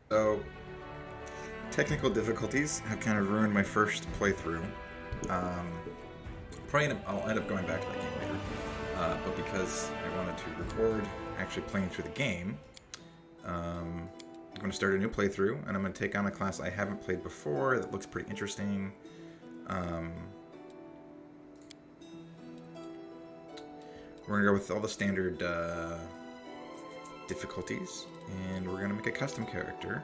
So, technical difficulties have kind of ruined my first playthrough. I'll end up going back to that game later. But because I wanted to record actually playing through the game, I'm going to start a new playthrough, and I'm going to take on a class I haven't played before that looks pretty interesting. We're going to go with all the standard difficulties, and we're going to make a custom character.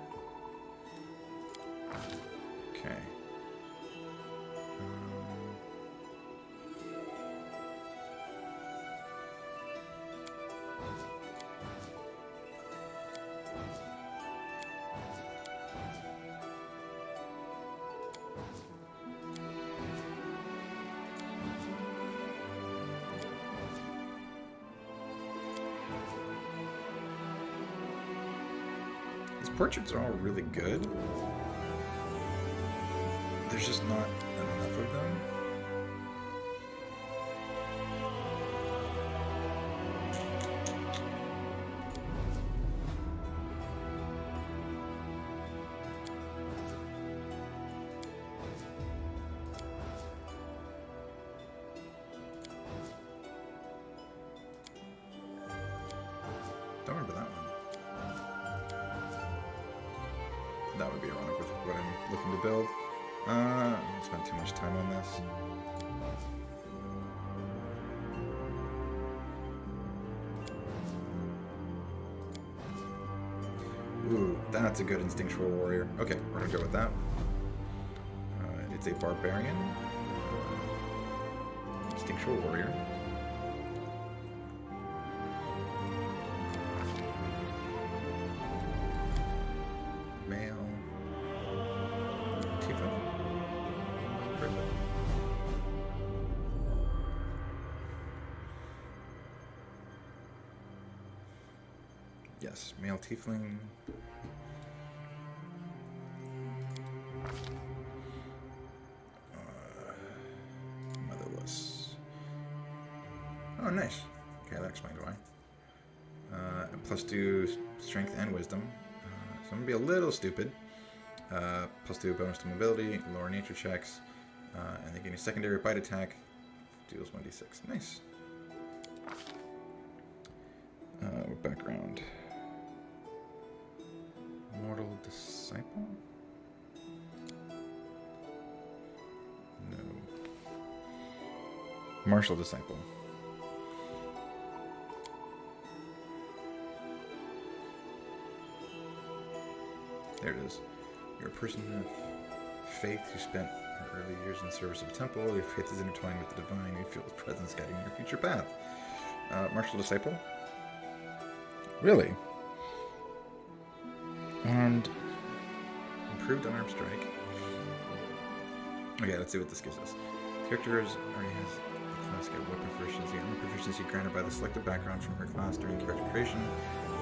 Okay. These portraits are all really good. There's just not enough of them. Don't remember that one. That would be ironic with what I'm looking to build. I spent too much time on this. Ooh, that's a good Instinctual Warrior. Okay, we're gonna go with that. It's a Barbarian. Instinctual Warrior. Male. Tifa. Perfect. Yes, male tiefling. Motherless. Oh, nice. Okay, that explains why. +2 strength and wisdom. So I'm gonna be a little stupid. +2 bonus to mobility, lower nature checks, and they give me secondary bite attack. Deals 1d6. Nice. What background? Mortal Disciple? No. Martial Disciple. There it is. You're a person of faith who spent her early years in service of a temple. Your faith is intertwined with the divine. You feel his presence guiding your future path. Martial Disciple? Really? Armed. Improved unarmed strike. Okay, let's see what this gives us. Character already has the class get weapon proficiency. Armor proficiency granted by the selected background from her class during character creation.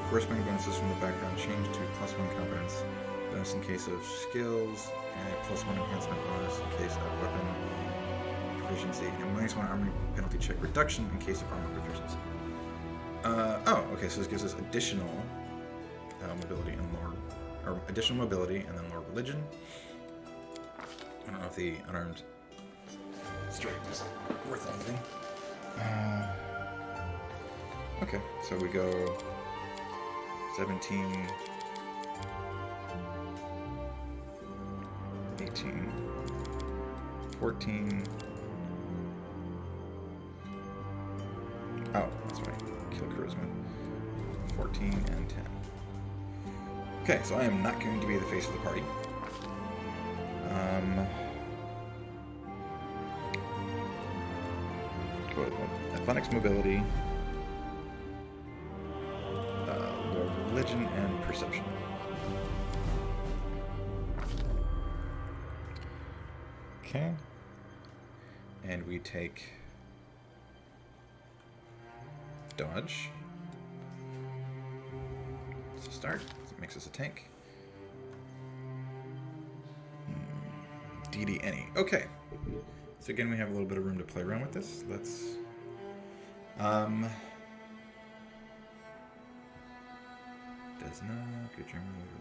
Corresponding bonuses from the background change to +1 competence bonus in case of skills, and a +1 enhancement bonus in case of weapon proficiency, and -1 armor penalty check reduction in case of armor proficiency. Okay, so this gives us additional mobility and lore, or additional mobility and then lore religion. I don't know if the unarmed strike is worth anything. Okay, so we go 17, 18, 14. Oh, that's right. Kill charisma. 14 and 10. Okay, so I am not going to be the face of the party. Go with athletics, mobility, religion, and perception. Okay. And we take dodge. It's a start. It makes us a tank. DD any. Okay. So again, we have a little bit of room to play around with this. Let's does not get your move.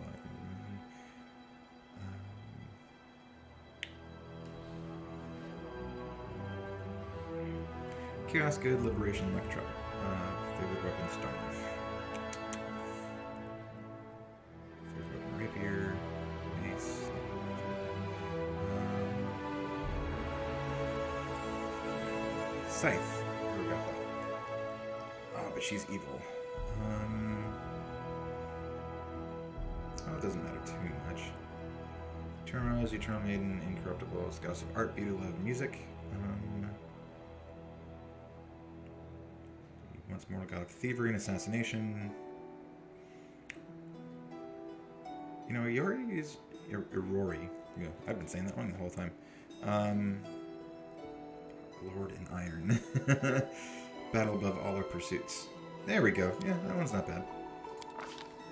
Chaos Good, Liberation, Electro. Favorite weapon, Starknife. Favorite weapon, Rapier. Mace. Scythe. Forgot that. Oh, but she's evil. Oh, it doesn't matter too much. Eternal Rose, Eternal Maiden, Incorruptible, Scouts of Art, Beauty, Love, Music. Once more, God of Thievery and Assassination. You know, Yori is... Rory. You know, I've been saying that wrong the whole time. Lord in Iron. Battle above all our pursuits. There we go. Yeah, that one's not bad.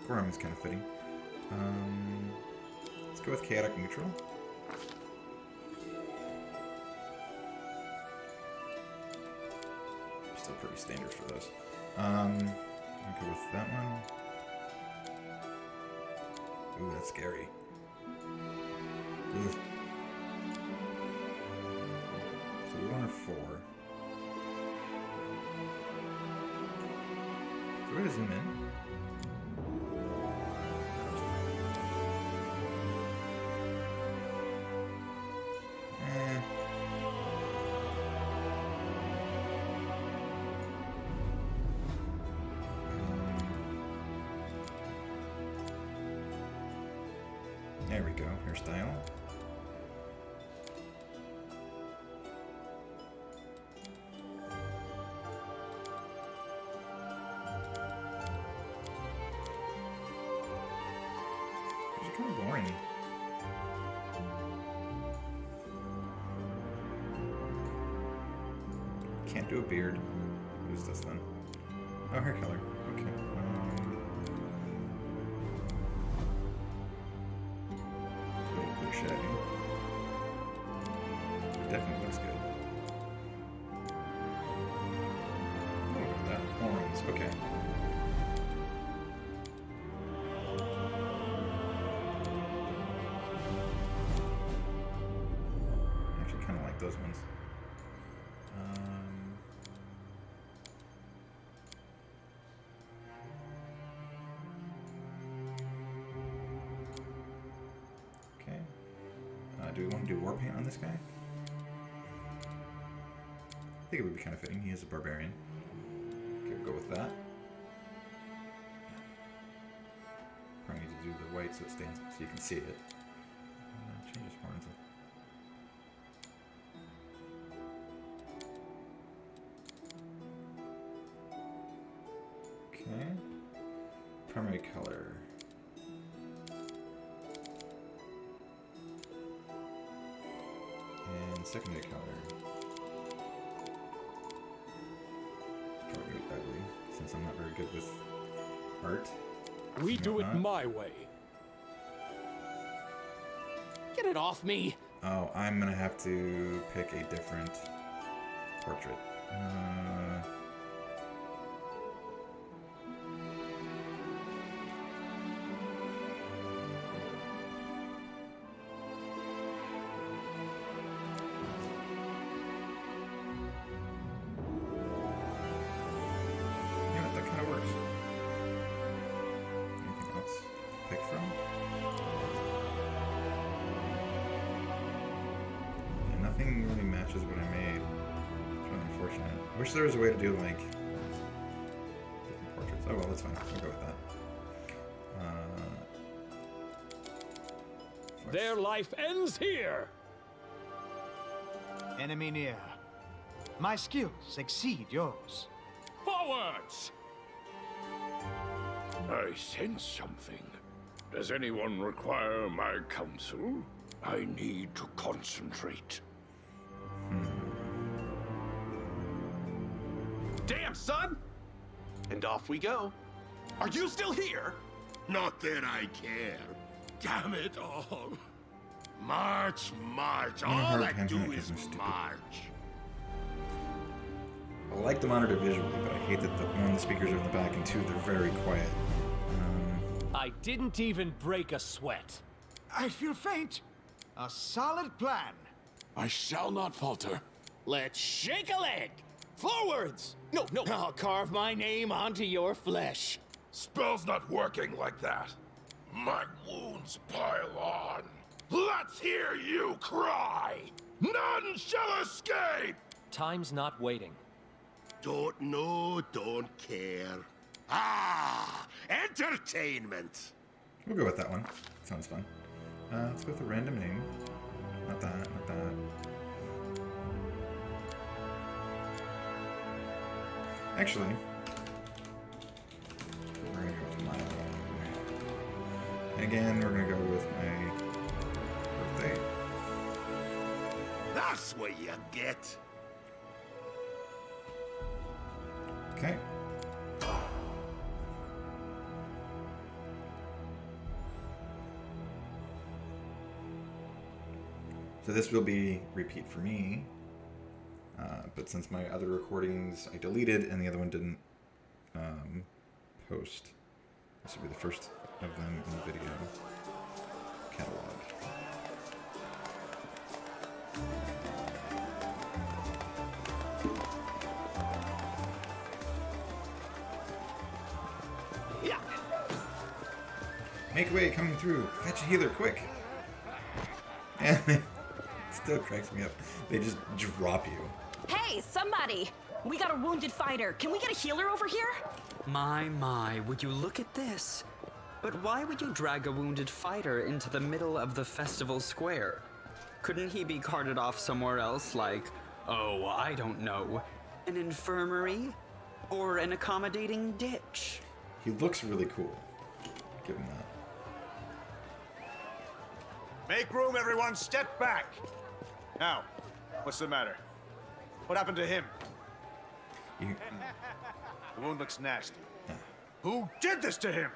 Gorum is kind of fitting. Let's go with Chaotic Neutral. Still pretty standard for those. I'll go with that one. Ooh, that's scary. Ugh. So 1 or 4. So we're gonna zoom in. There we go, hairstyle. These are kind of boring. Can't do a beard. Who's this then? Oh, hair color. Okay. Shaggy. Definitely looks good. What about that? Horns. Okay. I actually kind of like those ones. Do we want to do war paint on this guy? I think it would be kind of fitting. He is a barbarian. Okay, we'll go with that. Probably need to do the white so it stands, so you can see it. Change his horns. Okay. Primary color. And secondary color. Probably ugly, since I'm not very good with art. We do it my way. Get it off me! Oh, I'm gonna have to pick a different portrait. Nothing really matches what I made. It's really unfortunate. I wish there was a way to do like different portraits. Oh well, that's fine. We'll go with that. Their life ends here. Enemy near. My skills exceed yours. Forwards! I sense something. Does anyone require my counsel? I need to concentrate. Damn, son! And off we go. Are you still here? Not that I care. Damn it all. March, march. All I do is march. I like the monitor visually, but I hate that one, the speakers are in the back, and two, they're very quiet. I didn't even break a sweat. I feel faint. A solid plan. I shall not falter. Let's shake a leg! Forwards! No, no. I'll carve my name onto your flesh. Spell's not working like that. My wounds pile on. Let's hear you cry. None shall escape. Time's not waiting. Don't know, don't care. Ah, entertainment. We'll go with that one. Sounds fun. Let's go with a random name. Not that, not that. Actually, we're gonna go with my own. And again, we're gonna go with my birthday. That's what you get. Okay. So this will be repeat for me, but since my other recordings I deleted and the other one didn't post, this will be the first of them in the video catalog. Yeah. Make way, coming through. Fetch a healer, quick. And it still cracks me up. They just drop you. Hey, somebody! We got a wounded fighter. Can we get a healer over here? My, would you look at this? But why would you drag a wounded fighter into the middle of the festival square? Couldn't he be carted off somewhere else, like, oh, I don't know, an infirmary? Or an accommodating ditch? He looks really cool. Give him that. Make room, everyone. Step back. Now, what's the matter? What happened to him? You, The wound looks nasty. Who did this to him?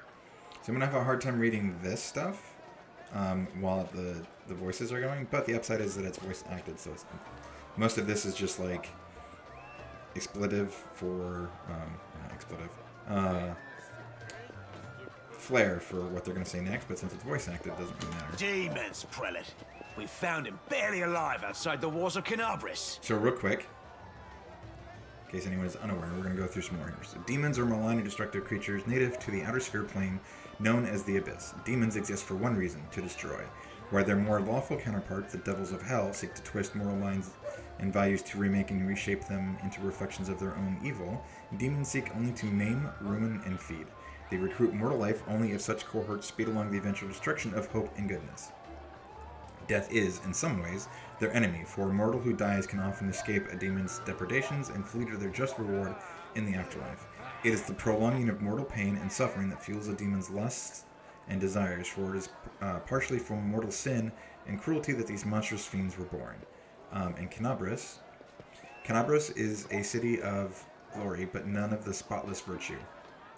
so I'm gonna have a hard time reading this stuff while the voices are going, but the upside is that it's voice acted, so it's, most of this is just like expletive for not expletive, flair for what they're gonna say next. But since it's voice acted, it doesn't really matter. Demons, prelate. We found him barely alive outside the walls of Canabris. So real quick, in case anyone is unaware, we're going to go through some more here. So demons are malign and destructive creatures native to the outer sphere plane known as the Abyss. Demons exist for one reason, to destroy. Where their more lawful counterparts, the devils of hell, seek to twist moral lines and values to remake and reshape them into reflections of their own evil, demons seek only to maim, ruin, and feed. They recruit mortal life only if such cohorts speed along the eventual destruction of hope and goodness. Death is, in some ways, their enemy, for a mortal who dies can often escape a demon's depredations and flee to their just reward in the afterlife. It is the prolonging of mortal pain and suffering that fuels a demon's lusts and desires, for it is partially from mortal sin and cruelty that these monstrous fiends were born. And Canabris is a city of glory, but none of the spotless virtue.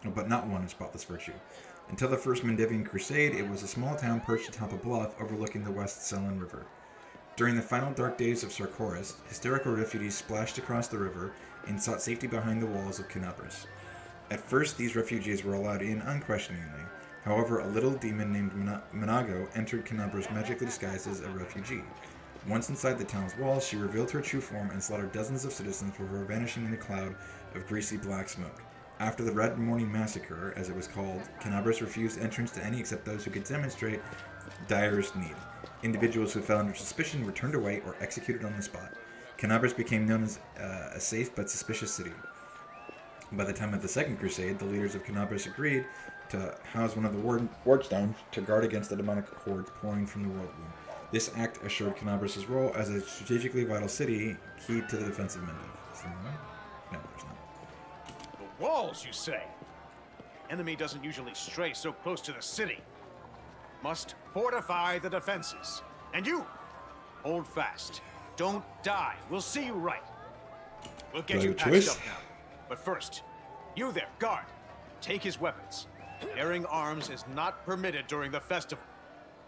But not one of spotless virtue. Until the First Mendevian Crusade, it was a small town perched atop a bluff overlooking the West Selen River. During the final dark days of Sarkoris, hysterical refugees splashed across the river and sought safety behind the walls of Canabris. At first, these refugees were allowed in unquestioningly. However, a little demon named Monago entered Canabris magically disguised as a refugee. Once inside the town's walls, she revealed her true form and slaughtered dozens of citizens before vanishing in a cloud of greasy black smoke. After the Red Morning Massacre, as it was called, Canabris refused entrance to any except those who could demonstrate direst need. Individuals who fell under suspicion were turned away or executed on the spot. Canabris became known as a safe but suspicious city. By the time of the Second Crusade, the leaders of Canabris agreed to house one of the Wardstones to guard against the demonic hordes pouring from the Worldwood. This act assured Canabris' role as a strategically vital city, key to the defense of Mendev. Is there more? No, there's not. Walls, you say? Enemy doesn't usually stray so close to the city. Must fortify the defenses. And you, hold fast. Don't die. We'll see you right. We'll get you patched up now. But first, you there, guard. Take his weapons. Bearing arms is not permitted during the festival.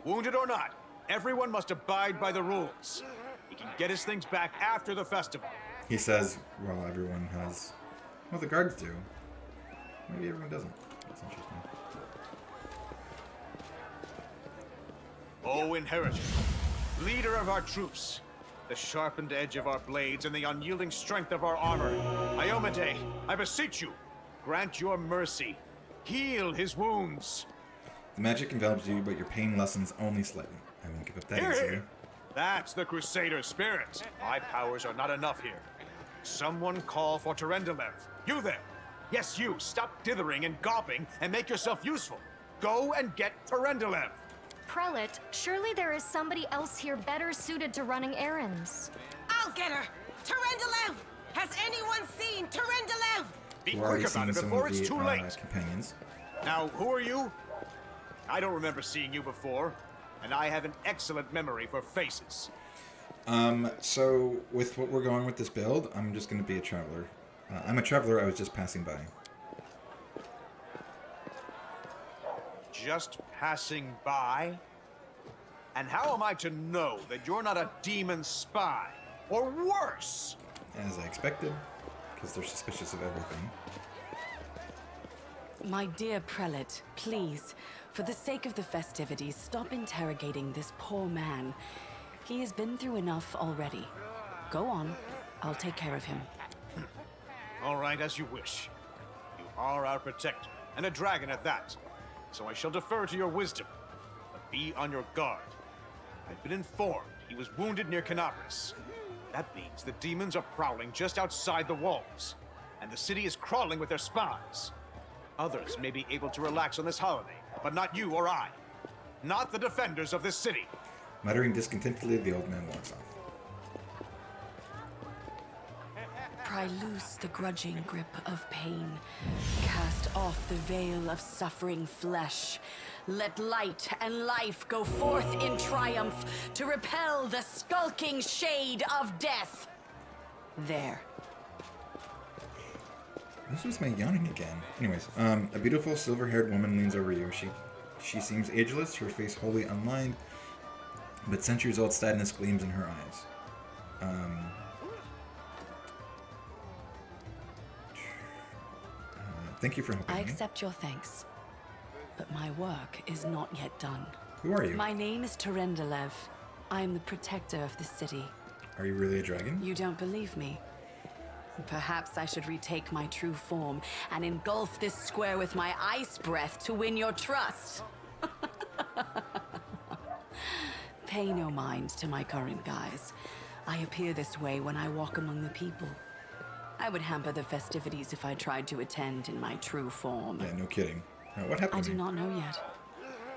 Wounded or not, everyone must abide by the rules. He can get his things back after the festival. He says, well, everyone has... Well, the guards do. Maybe everyone doesn't. That's interesting. O Inheritor, leader of our troops, the sharpened edge of our blades and the unyielding strength of our armor. Iomade, I beseech you, grant your mercy. Heal his wounds. The magic envelops you, but your pain lessens only slightly. I won't give up that Here, easily. here. That's the Crusader spirit. My powers are not enough here. Someone call for Terendelev. You there. Yes, you. Stop dithering and gawping and make yourself useful. Go and get Terendelev. Prelate, surely there is somebody else here better suited to running errands. I'll get her! Terendelev! Has anyone seen Terendelev? Be We're already quick about seeing it some before of it's the too late. companions. Now, who are you? I don't remember seeing you before, and I have an excellent memory for faces. So with what we're going with this build, I'm just going to be a traveler. I'm a traveler. I was just passing by. Just passing by? And how am I to know that you're not a demon spy? Or worse? As I expected, because they're suspicious of everything. My dear prelate, please, for the sake of the festivities, stop interrogating this poor man. He has been through enough already. Go on. I'll take care of him. All right, as you wish. You are our protector, and a dragon at that. So I shall defer to your wisdom. But be on your guard. I've been informed he was wounded near Canabras. That means the demons are prowling just outside the walls, and the city is crawling with their spies. Others may be able to relax on this holiday, but not you or I. Not the defenders of this city. Muttering discontentedly, the old man walks off. Pry loose the grudging grip of pain. Cast off the veil of suffering flesh. Let light and life go forth in triumph to repel the skulking shade of death. There. This was my yawning again. Anyways, a beautiful silver-haired woman leans over you. She seems ageless, her face wholly unlined, but centuries-old sadness gleams in her eyes. Thank you for helping I me. accept your thanks, but my work is not yet done. Who are you? My name is Terendelev. I am the protector of the city. Are you really a dragon? You don't believe me? Perhaps I should retake my true form and engulf this square with my ice breath to win your trust. Pay no mind to my current guise. I appear this way when I walk among the people. I would hamper the festivities if I tried to attend in my true form. Yeah, no kidding. What happened I to do me? not know yet,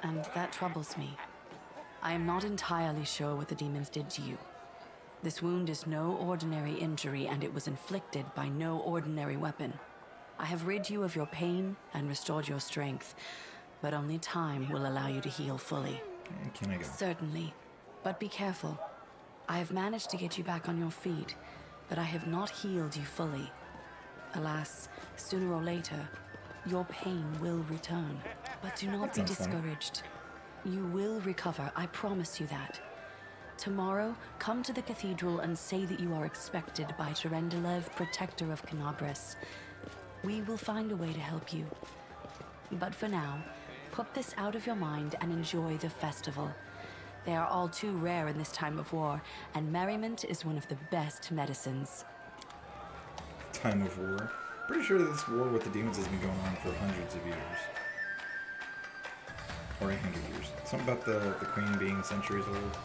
and that troubles me. I am not entirely sure what the demons did to you. This wound is no ordinary injury, and it was inflicted by no ordinary weapon. I have rid you of your pain and restored your strength, but only time will allow you to heal fully. Can I go? Certainly, but be careful. I have managed to get you back on your feet, but I have not healed you fully. Alas, sooner or later, your pain will return. But do not be That sounds fun. discouraged. You will recover, I promise you that. Tomorrow, come to the cathedral and say that you are expected by Terendelev, protector of Canabras. We will find a way to help you. But for now, put this out of your mind and enjoy the festival. They are all too rare in this time of war, and merriment is one of the best medicines. Time of war. Pretty sure this war with the demons has been going on for hundreds of years. Or 800 years. Something about the queen being centuries old.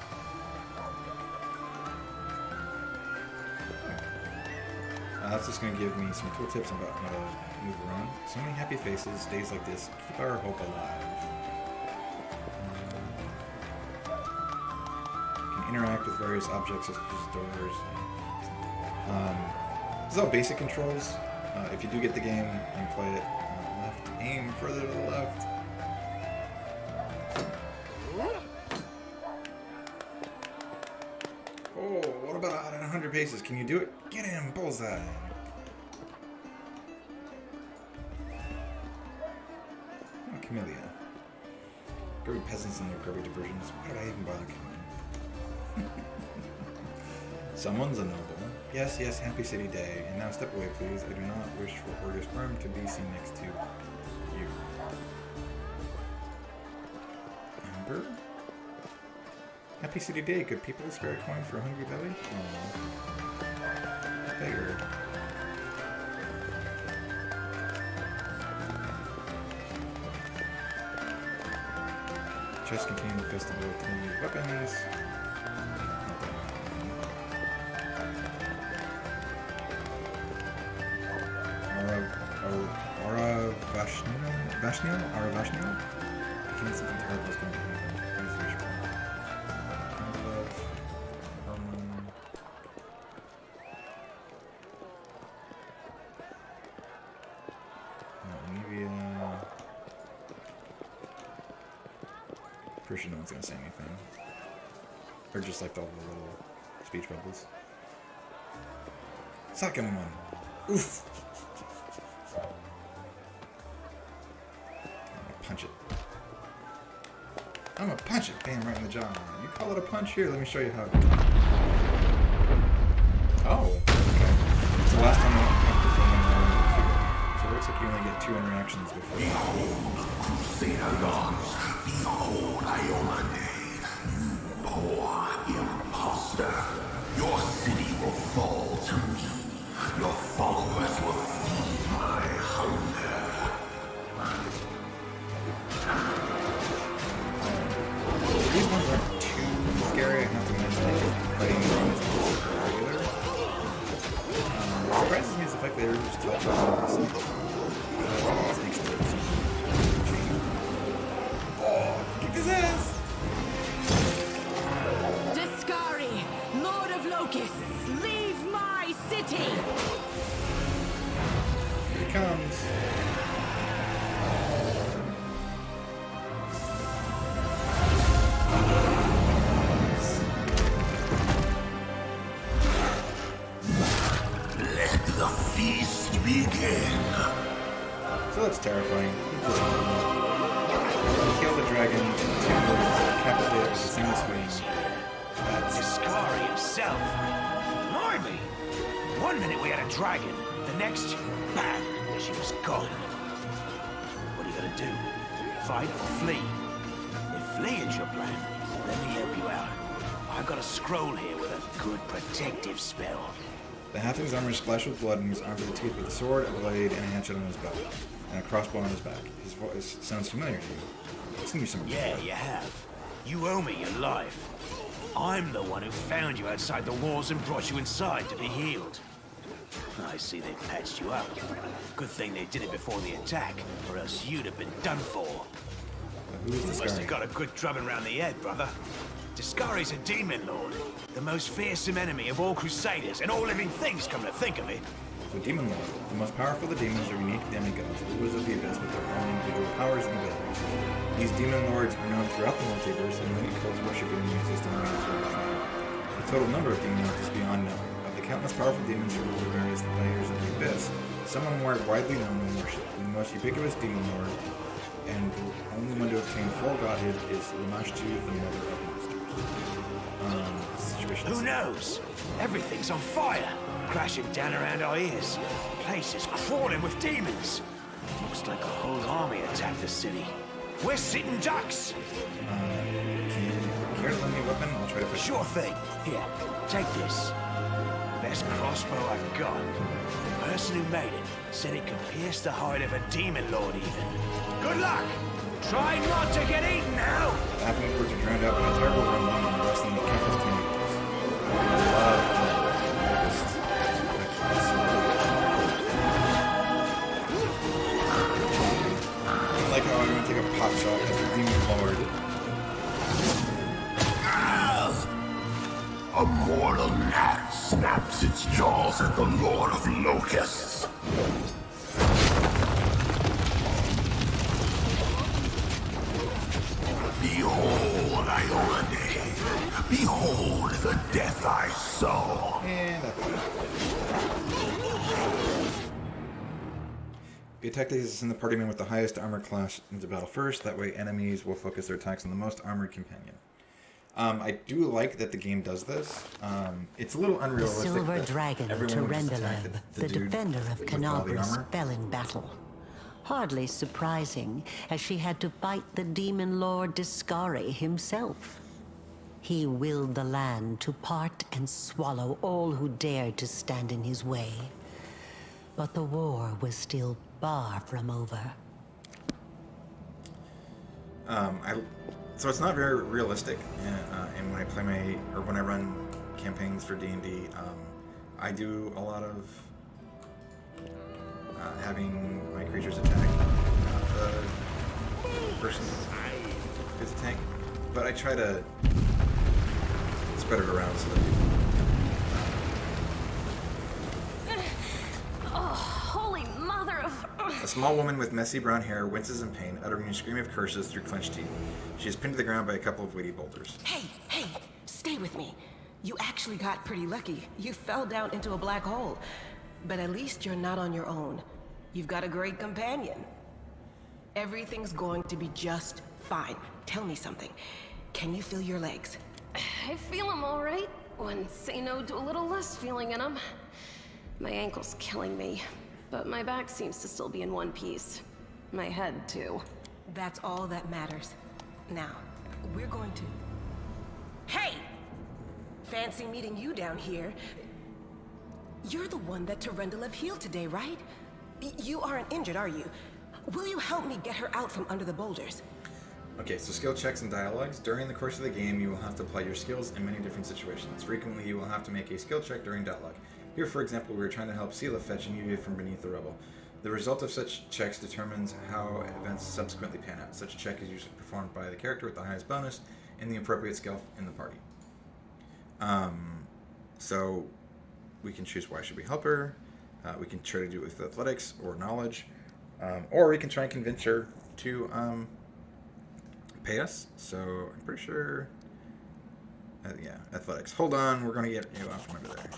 That's just going to give me some cool tips about how to move around. So many happy faces, days like this, keep our hope alive. You can interact with various objects such as doors. This is all basic controls. If you do get the game and play it, left, aim further to the left. Oh, what about at 100 paces? Can you do it? Get him! Bullseye! Oh, Camellia. Grubby peasants and their grubby diversions. Why did I even bother coming? Someone's a noble. Yes, yes, happy city day. And now step away, please. I do not wish for Orgus Worm to be seen next to you. Ember? Happy City Day. Could people spare a coin for a hungry belly? Aww. Beggar. Just continue the festival with 10 new weapons. Aravashnil? I can't something terrible is going to happen. Please reach Pretty sure no one's going to say anything. Or just like all the little speech bubbles. Second one. Oof! Punch it. I'm gonna punch it. Bam, right in the jaw. You call it a punch? Here, let me show you how. Oh, okay. It's the last time I so it looks like you only get 2 interactions before. Behold, Crusader gods. Behold, Iolande. You poor imposter. Your city will fall to me. Your followers will feed my hunger. These ones aren't too scary. I have to mention like fighting the ones regular. What surprises me is the fact that they were just talking about this. Oh, kick his ass! Discari, Lord of Locusts, leave my city! Here he comes. So that's terrifying. Kill the dragon, decapitate it with a single swing. That's Discari himself. Blimey! One minute we had a dragon, the next, bam, she was gone. What are you gonna do? Fight or flee? If fleeing's your plan, let me help you out. I've got a scroll here with a good protective spell. the halfling's armor is splashed with blood, and he was armed to the teeth with a sword, a blade, and a hatchet on his belt, and a crossbow on his back. His voice sounds familiar to you. I've seen you somewhere. Yeah, you have. You owe me your life. I'm the one who found you outside the walls and brought you inside to be healed. I see they patched you up. Good thing they did it before the attack, or else you'd have been done for. Who is this Must guy? have got a good drubbing round the head, brother. Discari's a demon lord, the most fearsome enemy of all Crusaders and all living things, come to think of it. The Demon Lord. The most powerful of the demons are unique demigods, rulers of the abyss with their own individual powers and abilities. These demon lords are known throughout the multiverse, and many cults worship in the existing realms of the time. The total number of demon lords is beyond known. Of the countless powerful demons who rule the various layers of the abyss, some are more widely known and worshipped. The most ubiquitous demon lord, and the only one to obtain full godhood, is Lamashtu, the mother of monsters. Who knows? Everything's on fire, crashing down around our ears. The place is crawling with demons. Looks like a whole army attacked the city. We're sitting ducks. Can you care to lend me a weapon? I'll try to fight. Sure thing. Here, take this. Best crossbow I've got. The person who made it said it could pierce the hide of a demon lord even. Good luck! Try not to get eaten now! The halfling birds are drowned out by a terrible rum and wrestling with countless teenagers. I like how I'm going to take a pot shot at the demon lord. A mortal gnat snaps its jaws at the Lord of Locusts. Behold, Iolande. Behold the death I sow. And the attack takes send the partyman with the highest armor class into battle first. That way enemies will focus their attacks on the most armored companion. I do like that the game does this. It's a little The unrealistic. silver that dragon everyone would just attack Terendelev, the the dude defender of with all the Canabras, armor. fell in battle. Hardly surprising, as she had to fight the demon lord Discari himself. He willed the land to part and swallow all who dared to stand in his way. But the war was still far from over. So it's not very realistic, and when I play when I run campaigns for D&D, I do a lot of having my creatures attack the person who's a tank, but I try to spread it around so that Holy mother of... A small woman with messy brown hair winces in pain, uttering a scream of curses through clenched teeth. She is pinned to the ground by a couple of weighty boulders. Hey, stay with me. You actually got pretty lucky. You fell down into a black hole. But at least you're not on your own. You've got a great companion. Everything's going to be just fine. Tell me something. Can you feel your legs? I feel them all right. Wouldn't say no to a little less feeling in them. My ankle's killing me, but my back seems to still be in one piece. My head, too. That's all that matters. Now, we're going to... Hey! Fancy meeting you down here. You're the one that Terendelev healed today, right? You aren't injured, are you? Will you help me get her out from under the boulders? Okay, so skill checks and dialogues. During the course of the game, you will have to apply your skills in many different situations. Frequently, you will have to make a skill check during dialogue. Here, for example, we are trying to help Sela fetch an UV from beneath the rubble. The result of such checks determines how events subsequently pan out. Such a check is usually performed by the character with the highest bonus and the appropriate skill in the party. So we can choose why should we help her. We can try to do it with athletics or knowledge, or we can try and convince her to pay us. So I'm pretty sure, yeah, athletics. Hold on, we're going to get you out from under there.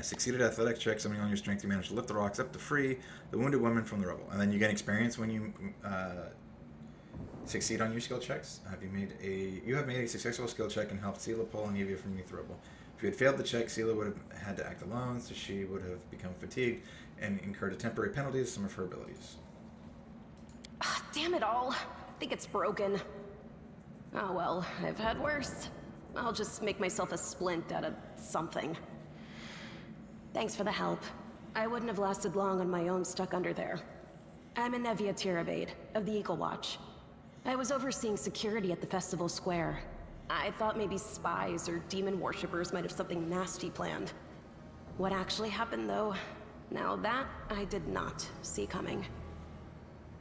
Succeeded athletic check, summoning on your strength, you manage to lift the rocks up to free the wounded woman from the rubble. And then you get experience when you succeed on your skill checks. You have made a successful skill check and helped Sela pull an Evia from beneath the rubble. If you had failed the check, Sela would have had to act alone, so she would have become fatigued and incurred a temporary penalty to some of her abilities. Damn it all. I think it's broken. Oh well, I've had worse. I'll just make myself a splint out of something. Thanks for the help. I wouldn't have lasted long on my own stuck under there. I'm Inevia Tirabade, of the Eagle Watch. I was overseeing security at the festival square. I thought maybe spies or demon worshippers might have something nasty planned. What actually happened, though, now that I did not see coming.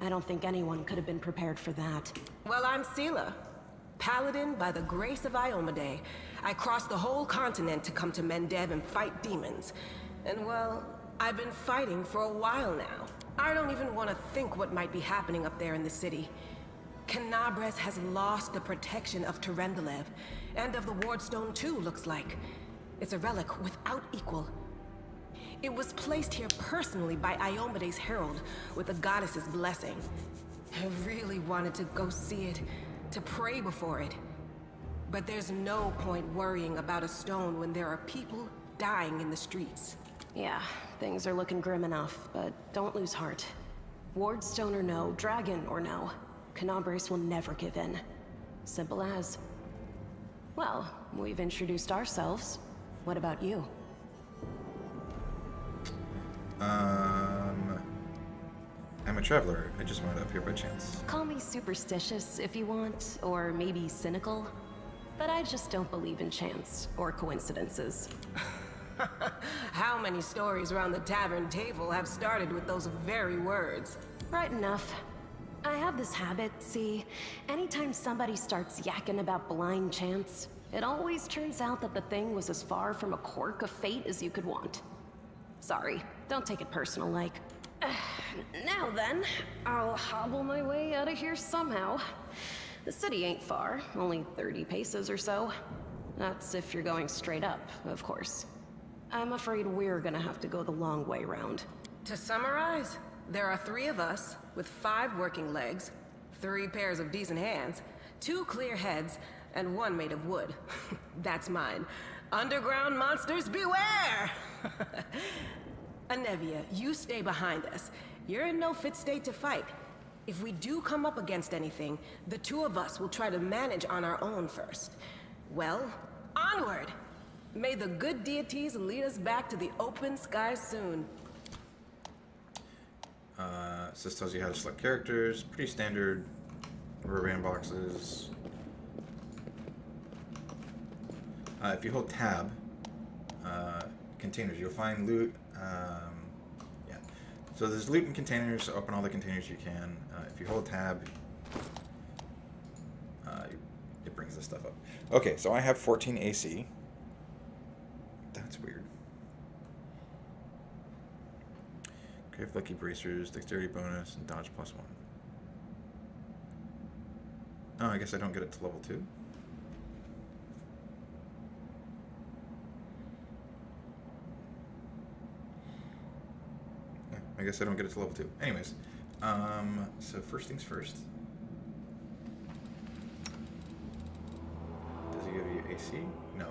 I don't think anyone could have been prepared for that. Well, I'm Sela. Paladin by the grace of Iomade. I crossed the whole continent to come to Mendev and fight demons. And well, I've been fighting for a while now. I don't even want to think what might be happening up there in the city. Canabres has lost the protection of Terendelev, and of the Wardstone too, looks like. It's a relic without equal. It was placed here personally by Iomade's herald, with the goddess's blessing. I really wanted to go see it, to pray before it. But there's no point worrying about a stone when there are people dying in the streets. Yeah, things are looking grim enough, but don't lose heart. Wardstone or no, dragon or no, Canabres will never give in. Simple as. Well, we've introduced ourselves. What about you? I'm a traveler. I just wound up here by chance. Call me superstitious if you want, or maybe cynical. But I just don't believe in chance or coincidences. How many stories around the tavern table have started with those very words? Right enough. I have this habit, see, anytime somebody starts yakking about blind chance, it always turns out that the thing was as far from a quirk of fate as you could want. Sorry, don't take it personal like. Now then, I'll hobble my way out of here somehow. The city ain't far, only 30 paces or so. That's if you're going straight up, of course. I'm afraid we're gonna have to go the long way round. To summarize, there are 3 of us, with 5 working legs, 3 pairs of decent hands, 2 clear heads, and 1 made of wood. That's mine. Underground monsters beware! Inevia, you stay behind us. You're in no fit state to fight. If we do come up against anything, the two of us will try to manage on our own first. Well, onward! May the good deities lead us back to the open sky soon. So this tells you how to select characters. Pretty standard rubber band boxes. If you hold tab, containers, you'll find loot. Yeah. So there's loot in containers. So open all the containers you can. If you hold tab, it brings this stuff up. Okay, so I have 14 AC. That's weird. Crave lucky bracers, dexterity bonus, and dodge +1. Oh, I guess I don't get it to level 2. Yeah, I guess I don't get it to level 2. Anyways, so first things first. Does it give you AC? No.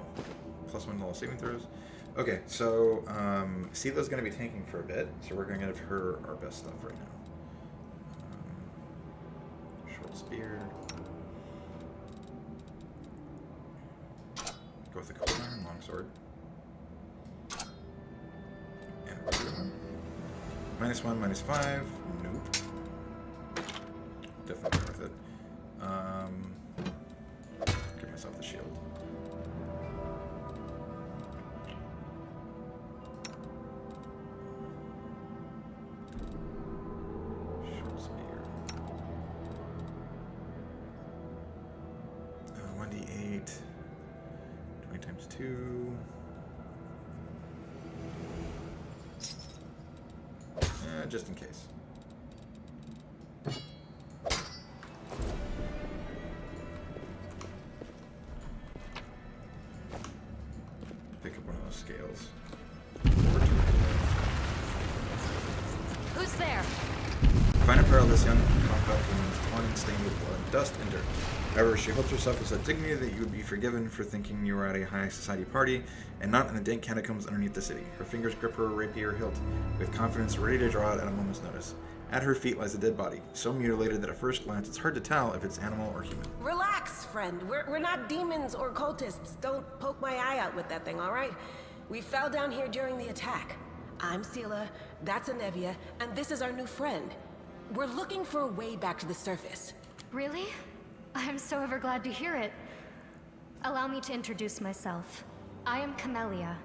+1 to all saving throws. Okay, so Sila's going to be tanking for a bit, so we're going to give her our best stuff right now. Short spear. Go with the cold iron, longsword. And a regular one. -1, -5. Nope. Definitely worth it. Give myself the shield. Short spear. 1d8. 20 times 2. Just in case. Pick up one of those scales. Who's there? Find a parallel this young combat woman's torn and stained with blood, dust, and dirt. However, she holds herself with such dignity that you would be forgiven for thinking you were at a high society party and not in the dank catacombs underneath the city. Her fingers grip her rapier hilt with confidence, ready to draw it at a moment's notice. At her feet lies a dead body, so mutilated that at first glance it's hard to tell if it's animal or human. Relax, friend. We're not demons or cultists. Don't poke my eye out with that thing, all right? We fell down here during the attack. I'm Sila, that's Anevia, and this is our new friend. We're looking for a way back to the surface. Really? I'm so ever glad to hear it. Allow me to introduce myself. I am Camellia.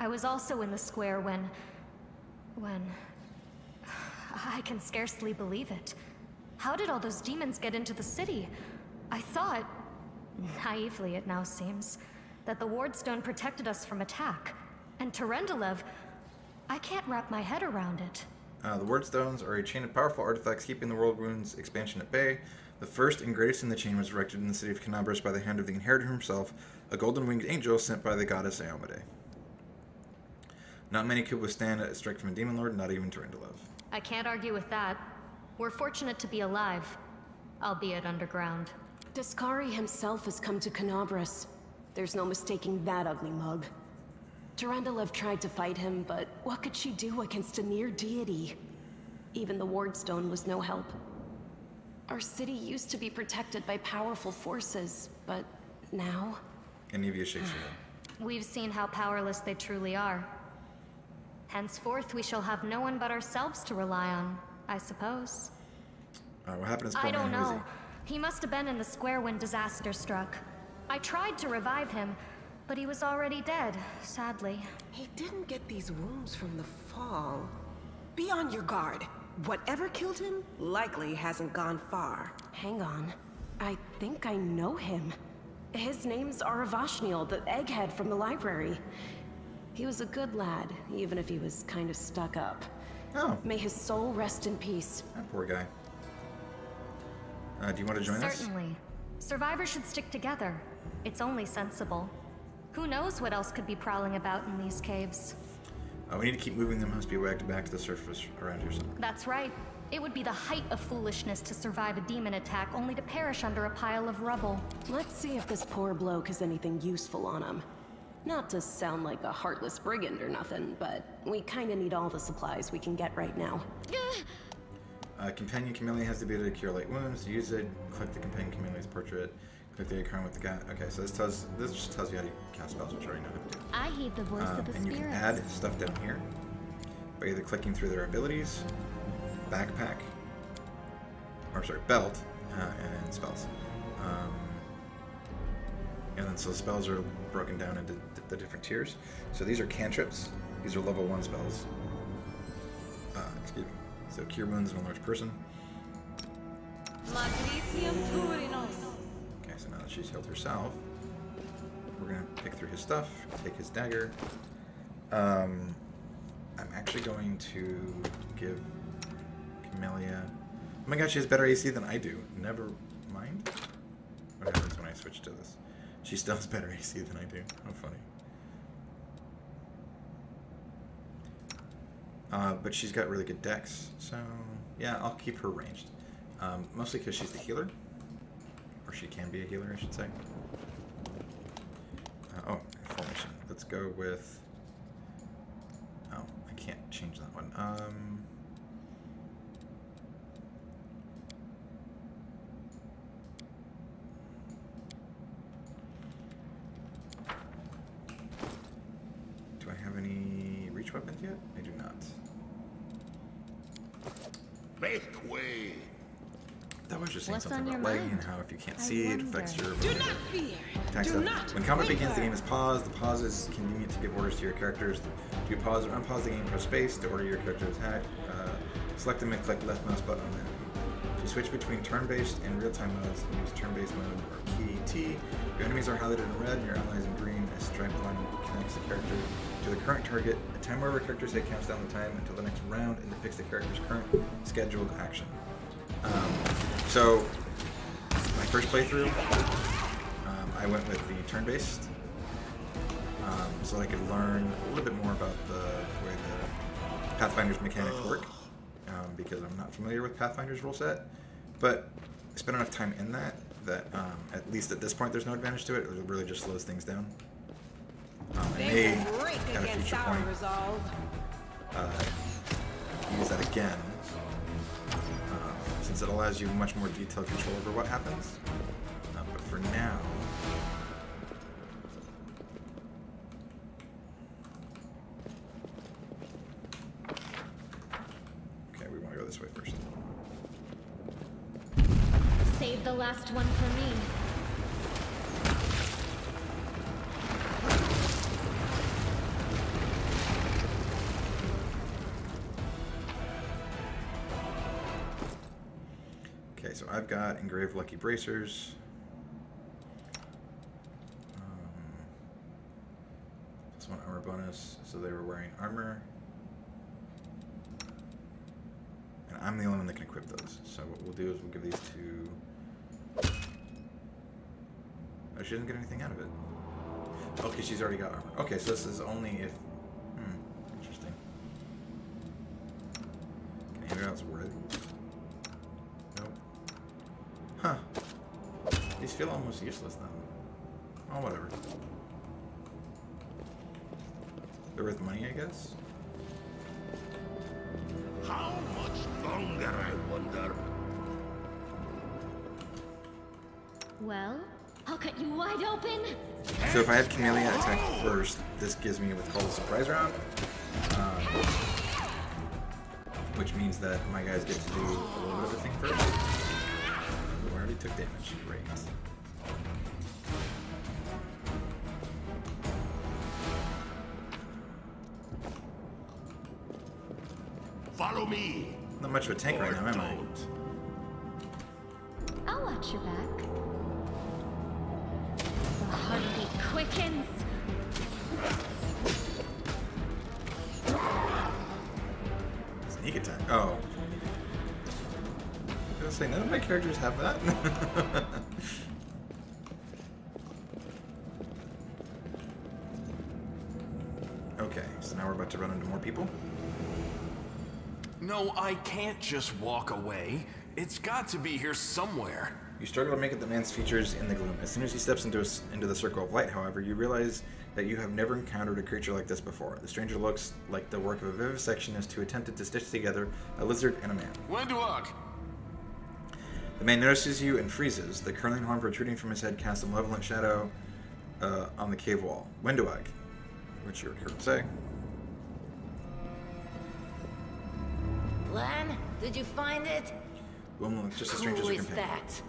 I was also in the square when... I can scarcely believe it. How did all those demons get into the city? I thought, naively it now seems, that the Wardstone protected us from attack. And Terendelev, I can't wrap my head around it. The Wardstones are a chain of powerful artifacts keeping the World Rune's expansion at bay. The first and greatest in the chain was erected in the city of Canabras by the hand of the Inheritor himself, a golden-winged angel sent by the goddess Owlcat. Not many could withstand a strike from a demon lord, not even Terendelev. I can't argue with that. We're fortunate to be alive, albeit underground. Daskari himself has come to Canabras. There's no mistaking that ugly mug. Terendelev tried to fight him, but what could she do against a near deity? Even the Wardstone was no help. Our city used to be protected by powerful forces, but now... Anevia shakes her head. We've seen how powerless they truly are. Henceforth, we shall have no one but ourselves to rely on, I suppose. What happened to I don't Who is know. He must have been in the square when disaster struck. I tried to revive him, but he was already dead, sadly. He didn't get these wounds from the fall. Be on your guard. Whatever killed him likely hasn't gone far. Hang on. I think I know him. His name's Aravashniel, the egghead from the library. He was a good lad, even if he was kind of stuck up. Oh. May his soul rest in peace. That poor guy. Do you want to join us? Certainly. Survivors should stick together. It's only sensible. Who knows what else could be prowling about in these caves? We need to keep moving them. Must be wagged back to the surface around here somewhere. That's right. It would be the height of foolishness to survive a demon attack only to perish under a pile of rubble. Let's see if this poor bloke has anything useful on him. Not to sound like a heartless brigand or nothing, but we kinda need all the supplies we can get right now. Companion Camellia has the ability to cure light wounds. To use it, click the Companion Camelia's portrait. Click the icon with the guy. Okay, so this just tells you how to cast spells, which I already know how to do. I heed the voice of the and you can add stuff down here by either clicking through their abilities, backpack, or sorry, belt, and spells. And then so spells are broken down into the different tiers. So these are cantrips. These are level 1 spells. Excuse me. So cure wounds of a large person. Okay, so now that she's healed herself, we're gonna pick through his stuff, take his dagger. I'm actually going to give Camellia. Oh my god, she has better AC than I do. Never mind. What happens when I switch to this? She still has better AC than I do. How funny. But she's got really good dex, so yeah, I'll keep her ranged. Mostly because she's the healer. Or she can be a healer, I should say. Oh, formation. Let's go with... Oh, I can't change that one. Do I have any reach weapons yet? I do not. Make way. That was just saying What's something on about your lagging and mind? how if you can't I see it wonder. affects your Do ability not to fear. attack Do stuff. not When combat waver. begins, the game is paused. The pause is convenient to give orders to your characters. To pause or unpause the game, press space to order your character to attack. Select them and click left mouse button on the enemy. To switch between turn-based and real-time modes, use turn-based mode or key T. Your enemies are highlighted in red and your allies in green. A stripe line connects the character to the current target. A timer where character's head counts down the time until the next round and depicts the character's current scheduled action. So, my first playthrough, I went with the turn-based, so I could learn a little bit more about the way the Pathfinder's mechanics work, because I'm not familiar with Pathfinder's rule set, but I spent enough time in that at least at this point there's no advantage to it. It really just slows things down. I may, at a future point, use that again, since it allows you much more detailed control over what happens. But for now, okay, we want to go this way first. Save the last one for me. Okay, so I've got Engraved Lucky Bracers. Plus 1 armor bonus, so they were wearing armor. And I'm the only one that can equip those. So what we'll do is we'll give these to... Oh, she doesn't get anything out of it. Okay, she's already got armor. Okay, so this is only if... interesting. Can anybody else wear it? Nope. Huh. These feel almost useless then. Oh, whatever. They're worth money, I guess? How much longer, I wonder? Well, I'll cut you wide open. So if I have Camellia attack first, this gives me what's called a surprise round. Which means that my guys get to do a little bit of a thing first. We already took damage. Great. Follow me. Not much of a tank right now, am I? I'll watch your back. The heartbeat quickens. Sneak attack. Oh. I was gonna say, none of my characters have that. Okay, so now we're about to run into more people. No, I can't just walk away. It's got to be here somewhere. You struggle to make out the man's features in the gloom. As soon as he steps into the circle of light, however, you realize that you have never encountered a creature like this before. The stranger looks like the work of a vivisectionist who attempted to stitch together a lizard and a man. Wenduok! The man notices you and freezes. The curling horn protruding from his head casts a malevolent shadow on the cave wall. Wenduok, which you heard say. Lan, did you find it? The woman looks just as strange as Who her is companion. that?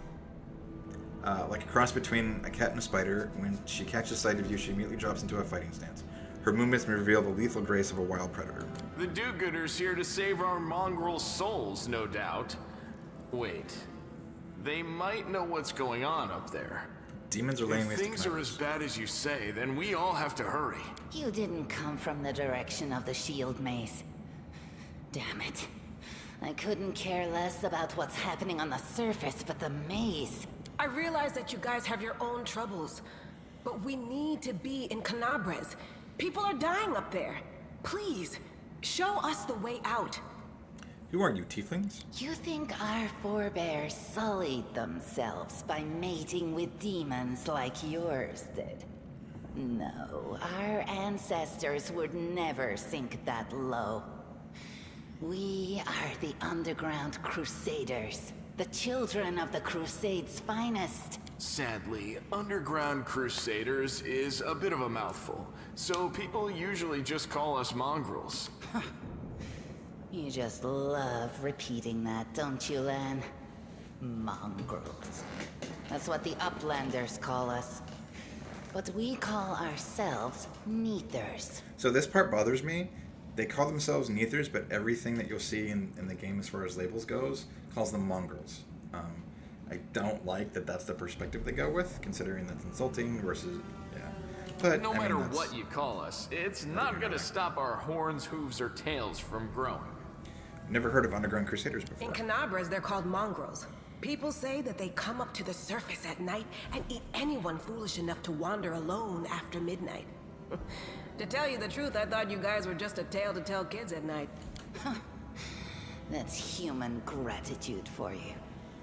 Like a cross between a cat and a spider, when she catches sight of you, she immediately drops into a fighting stance. Her movements reveal the lethal grace of a wild predator. The do-gooders here to save our mongrel souls, no doubt. Wait. They might know what's going on up there. Demons are laying If waste to things are as bad as you say, then we all have to hurry. You didn't come from the direction of the shield maze. Damn it. I couldn't care less about what's happening on the surface, but the maze... I realize that you guys have your own troubles, but we need to be in Canabres. People are dying up there. Please, show us the way out. Who are you, tieflings? You think our forebears sullied themselves by mating with demons like yours did? No, our ancestors would never sink that low. We are the Underground Crusaders, the children of the Crusade's finest. Sadly, Underground Crusaders is a bit of a mouthful, so people usually just call us mongrels. You just love repeating that, don't you, Lan? Mongrels. That's what the Uplanders call us. But we call ourselves Neathers. So this part bothers me. They call themselves Neathers, but everything that you'll see in the game as far as labels goes calls them mongrels. I don't like that that's the perspective they go with, considering that's insulting versus, yeah. But No I mean, matter that's- what you call us, it's not gonna stop our horns, hooves, or tails from growing. Never heard of Underground Crusaders before. In Canabres, they're called mongrels. People say that they come up to the surface at night and eat anyone foolish enough to wander alone after midnight. To tell you the truth, I thought you guys were just a tale to tell kids at night. That's human gratitude for you.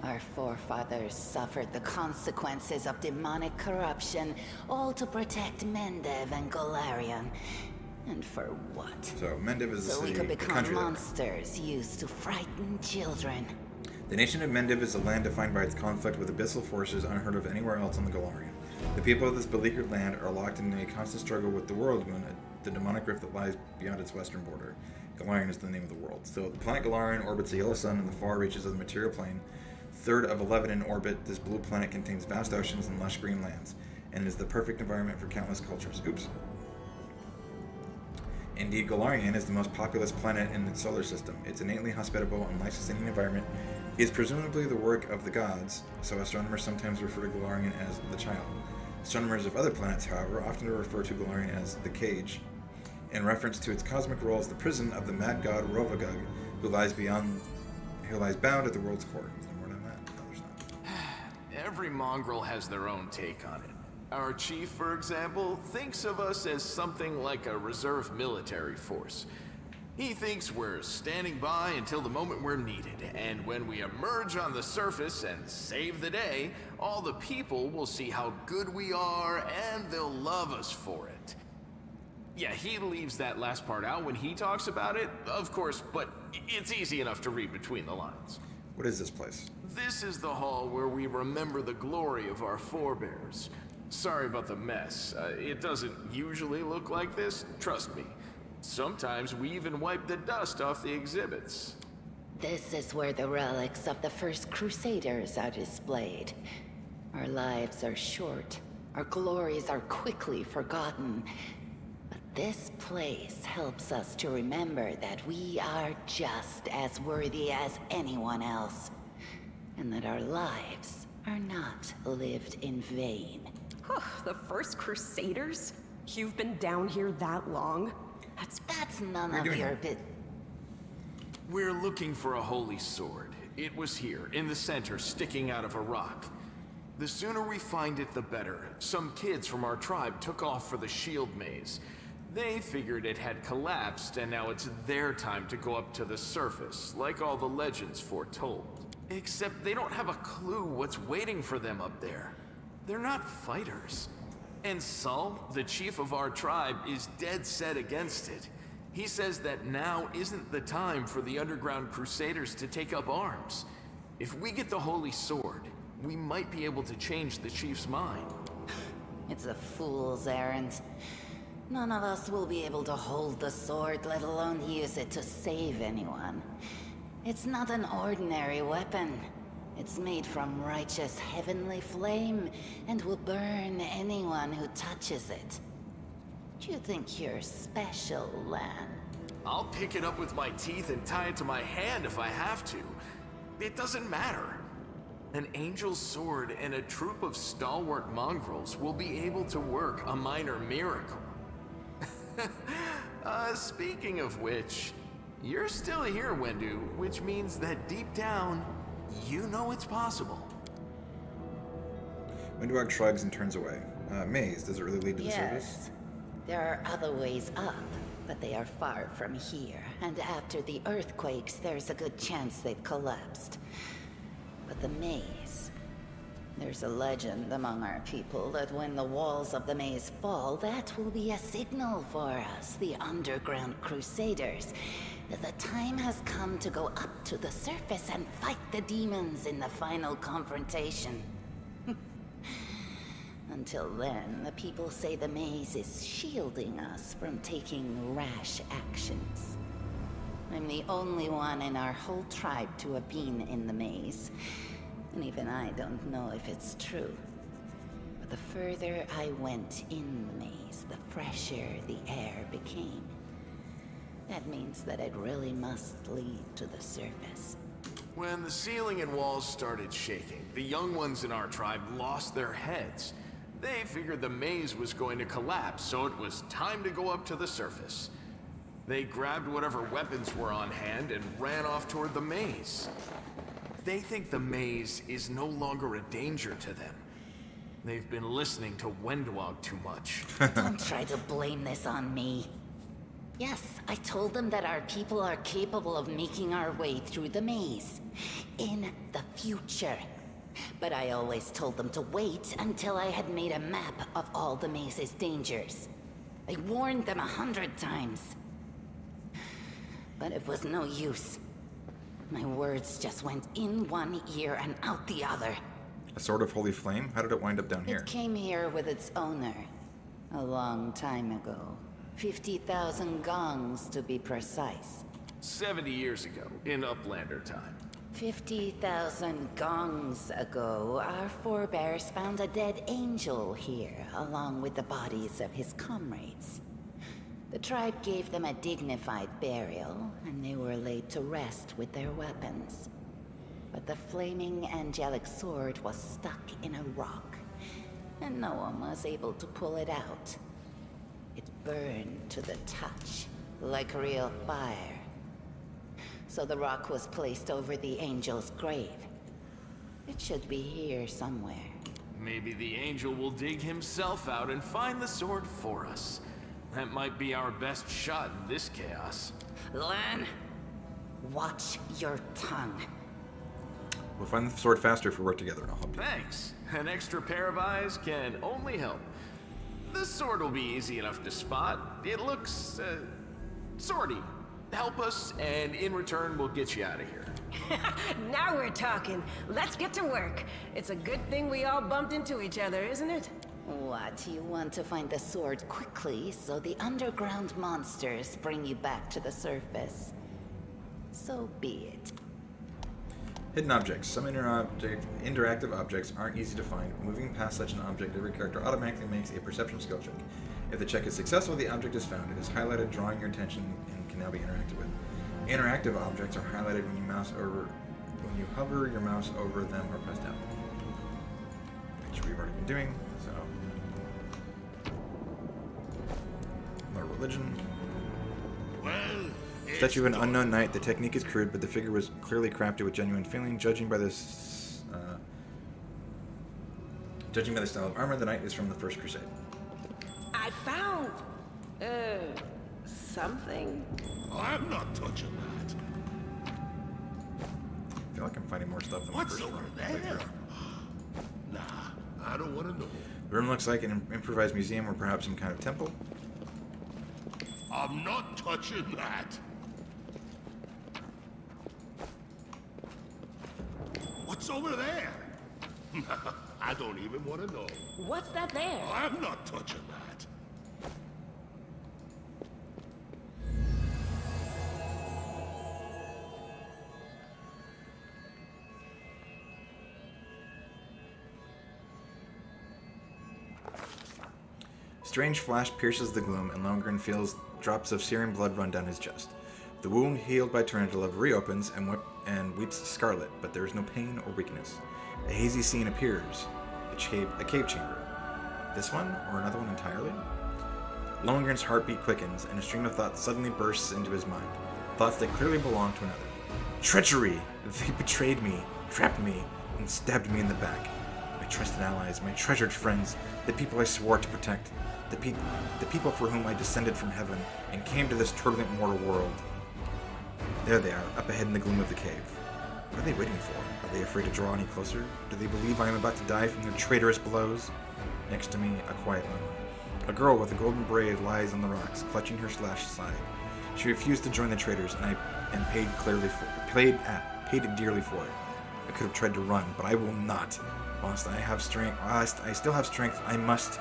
Our forefathers suffered the consequences of demonic corruption, all to protect Mendev and Golarion. And for what? So Mendev is the So we city, could the become country. monsters used to frighten children. The nation of Mendev is a land defined by its conflict with abyssal forces unheard of anywhere else on the Golarion. The people of this beleaguered land are locked in a constant struggle with the World Moon, the demonic rift that lies beyond its western border. Golarion is the name of the world. So the planet Golarion orbits a yellow sun in the far reaches of the material plane. Third of 11 in orbit, this blue planet contains vast oceans and lush green lands, and is the perfect environment for countless cultures. Oops. Indeed, Golarion is the most populous planet in the solar system. Its innately hospitable and life-sustaining environment is presumably the work of the gods, so astronomers sometimes refer to Golarion as the Child. Astronomers of other planets, however, often refer to Golarion as the Cage, in reference to its cosmic role as the prison of the mad god Rovagug, who lies bound at the world's core. Is there more than that? No, there's not. Every mongrel has their own take on it. Our chief, for example, thinks of us as something like a reserve military force. He thinks we're standing by until the moment we're needed, and when we emerge on the surface and save the day, all the people will see how good we are, and they'll love us for it. Yeah, he leaves that last part out when he talks about it, of course, but it's easy enough to read between the lines. What is this place? This is the hall where we remember the glory of our forebears. Sorry about the mess. It doesn't usually look like this, trust me. Sometimes we even wipe the dust off the exhibits. This is where the relics of the First Crusaders are displayed. Our lives are short. Our glories are quickly forgotten. But this place helps us to remember that we are just as worthy as anyone else. And that our lives are not lived in vain. The First Crusaders? You've been down here that long? That's none of your bit. We're looking for a holy sword. It was here, in the center, sticking out of a rock. The sooner we find it, the better. Some kids from our tribe took off for the shield maze. They figured it had collapsed, and now it's their time to go up to the surface, like all the legends foretold. Except they don't have a clue what's waiting for them up there. They're not fighters. And Saul, the chief of our tribe, is dead set against it. He says that now isn't the time for the underground Crusaders to take up arms. If we get the Holy Sword, we might be able to change the chief's mind. It's a fool's errand. None of us will be able to hold the sword, let alone use it to save anyone. It's not an ordinary weapon. It's made from righteous heavenly flame and will burn anyone who touches it. Do you think you're special, Lan? I'll pick it up with my teeth and tie it to my hand if I have to. It doesn't matter. An angel's sword and a troop of stalwart mongrels will be able to work a minor miracle. Speaking of which, you're still here, Wendu, which means that deep down, you know it's possible. Windwag shrugs and turns away. Maze, does it really lead to the surface? Yes. There are other ways up, but they are far from here. And after the earthquakes, there's a good chance they've collapsed. But the maze... There's a legend among our people that when the walls of the maze fall, that will be a signal for us, the underground Crusaders, that the time has come to go up to the surface and fight the demons in the final confrontation. Until then, the people say the maze is shielding us from taking rash actions. I'm the only one in our whole tribe to have been in the maze. And even I don't know if it's true. But the further I went in the maze, the fresher the air became. That means that it really must lead to the surface. When the ceiling and walls started shaking, the young ones in our tribe lost their heads. They figured the maze was going to collapse, so it was time to go up to the surface. They grabbed whatever weapons were on hand and ran off toward the maze. They think the maze is no longer a danger to them. They've been listening to Wendwag too much. Don't try to blame this on me. Yes, I told them that our people are capable of making our way through the maze. In the future. But I always told them to wait until I had made a map of all the maze's dangers. I warned them 100 times. But it was no use. My words just went in one ear and out the other. A sword of holy flame? How did it wind up down here? It came here with its owner. A long time ago. 50,000 gongs to be precise. 70 years ago, in Uplander time. 50,000 gongs ago, our forebears found a dead angel here, along with the bodies of his comrades. The tribe gave them a dignified burial, and they were laid to rest with their weapons. But the flaming angelic sword was stuck in a rock, and no one was able to pull it out. It burned to the touch, like real fire. So the rock was placed over the angel's grave. It should be here somewhere. Maybe the angel will dig himself out and find the sword for us. That might be our best shot in this chaos. Lan, watch your tongue. We'll find the sword faster if we work together, and I'll help you. Thanks. An extra pair of eyes can only help. The sword will be easy enough to spot. It looks, swordy. Help us, and in return, we'll get you out of here. Now we're talking. Let's get to work. It's a good thing we all bumped into each other, isn't it? What, you want to find the sword quickly so the underground monsters bring you back to the surface? So be it. Hidden objects. Some interactive objects aren't easy to find. Moving past such an object, every character automatically makes a perception skill check. If the check is successful, the object is found. It is highlighted, drawing your attention, and can now be interacted with. Interactive objects are highlighted when you hover your mouse over them or press down. Which we've already been doing, so. More religion. Well, Statue of an unknown knight. The technique is crude, but the figure was clearly crafted with genuine feeling. Judging by the style of armor, the knight is from the First Crusade. I found... something. I'm not touching that. feel like I'm finding more stuff than What's the first over one. there? Nah, I don't want to know. The room looks like an improvised museum or perhaps some kind of temple. I'm not touching that. What's over there? I don't even want to know. What's that there? I'm not touching that. Strange flash pierces the gloom, and Lohengrin feels drops of searing blood run down his chest. The wound healed by Tarantula reopens and weeps scarlet, but there is no pain or weakness. A hazy scene appears, a cave chamber. This one, or another one entirely? Lohengrin's heartbeat quickens, and a stream of thoughts suddenly bursts into his mind. Thoughts that clearly belong to another. Treachery! They betrayed me, trapped me, and stabbed me in the back. My trusted allies, my treasured friends, the people I swore to protect, the people for whom I descended from heaven and came to this turbulent mortal world. There they are, up ahead in the gloom of the cave. What are they waiting for? Are they afraid to draw any closer? Do they believe I am about to die from their traitorous blows? Next to me, a quiet woman. A girl with a golden braid lies on the rocks, clutching her slashed side. She refused to join the traitors, and paid dearly for it. I could have tried to run, but I will not. Whilst I still have strength, I must.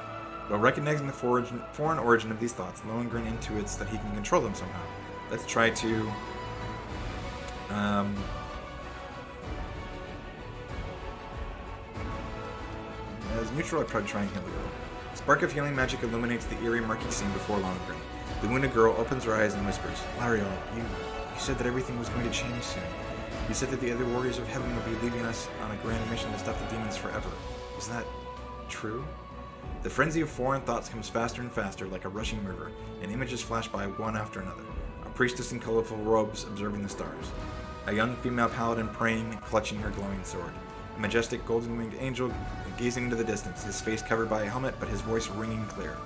While recognizing the foreign origin of these thoughts, Lohengrin intuits that he can control them somehow. Let's try to... As neutral, I tried to try and heal the girl. A spark of healing magic illuminates the eerie, murky scene before Lohengrin. The wounded girl opens her eyes and whispers, Lariel, you said that everything was going to change soon. You said that the other warriors of heaven would be leaving us on a grand mission to stop the demons forever. Is that true? The frenzy of foreign thoughts comes faster and faster, like a rushing river, and images flash by one after another. A priestess in colorful robes observing the stars. A young female paladin praying, clutching her glowing sword. A majestic golden-winged angel gazing into the distance, his face covered by a helmet, but his voice ringing clear.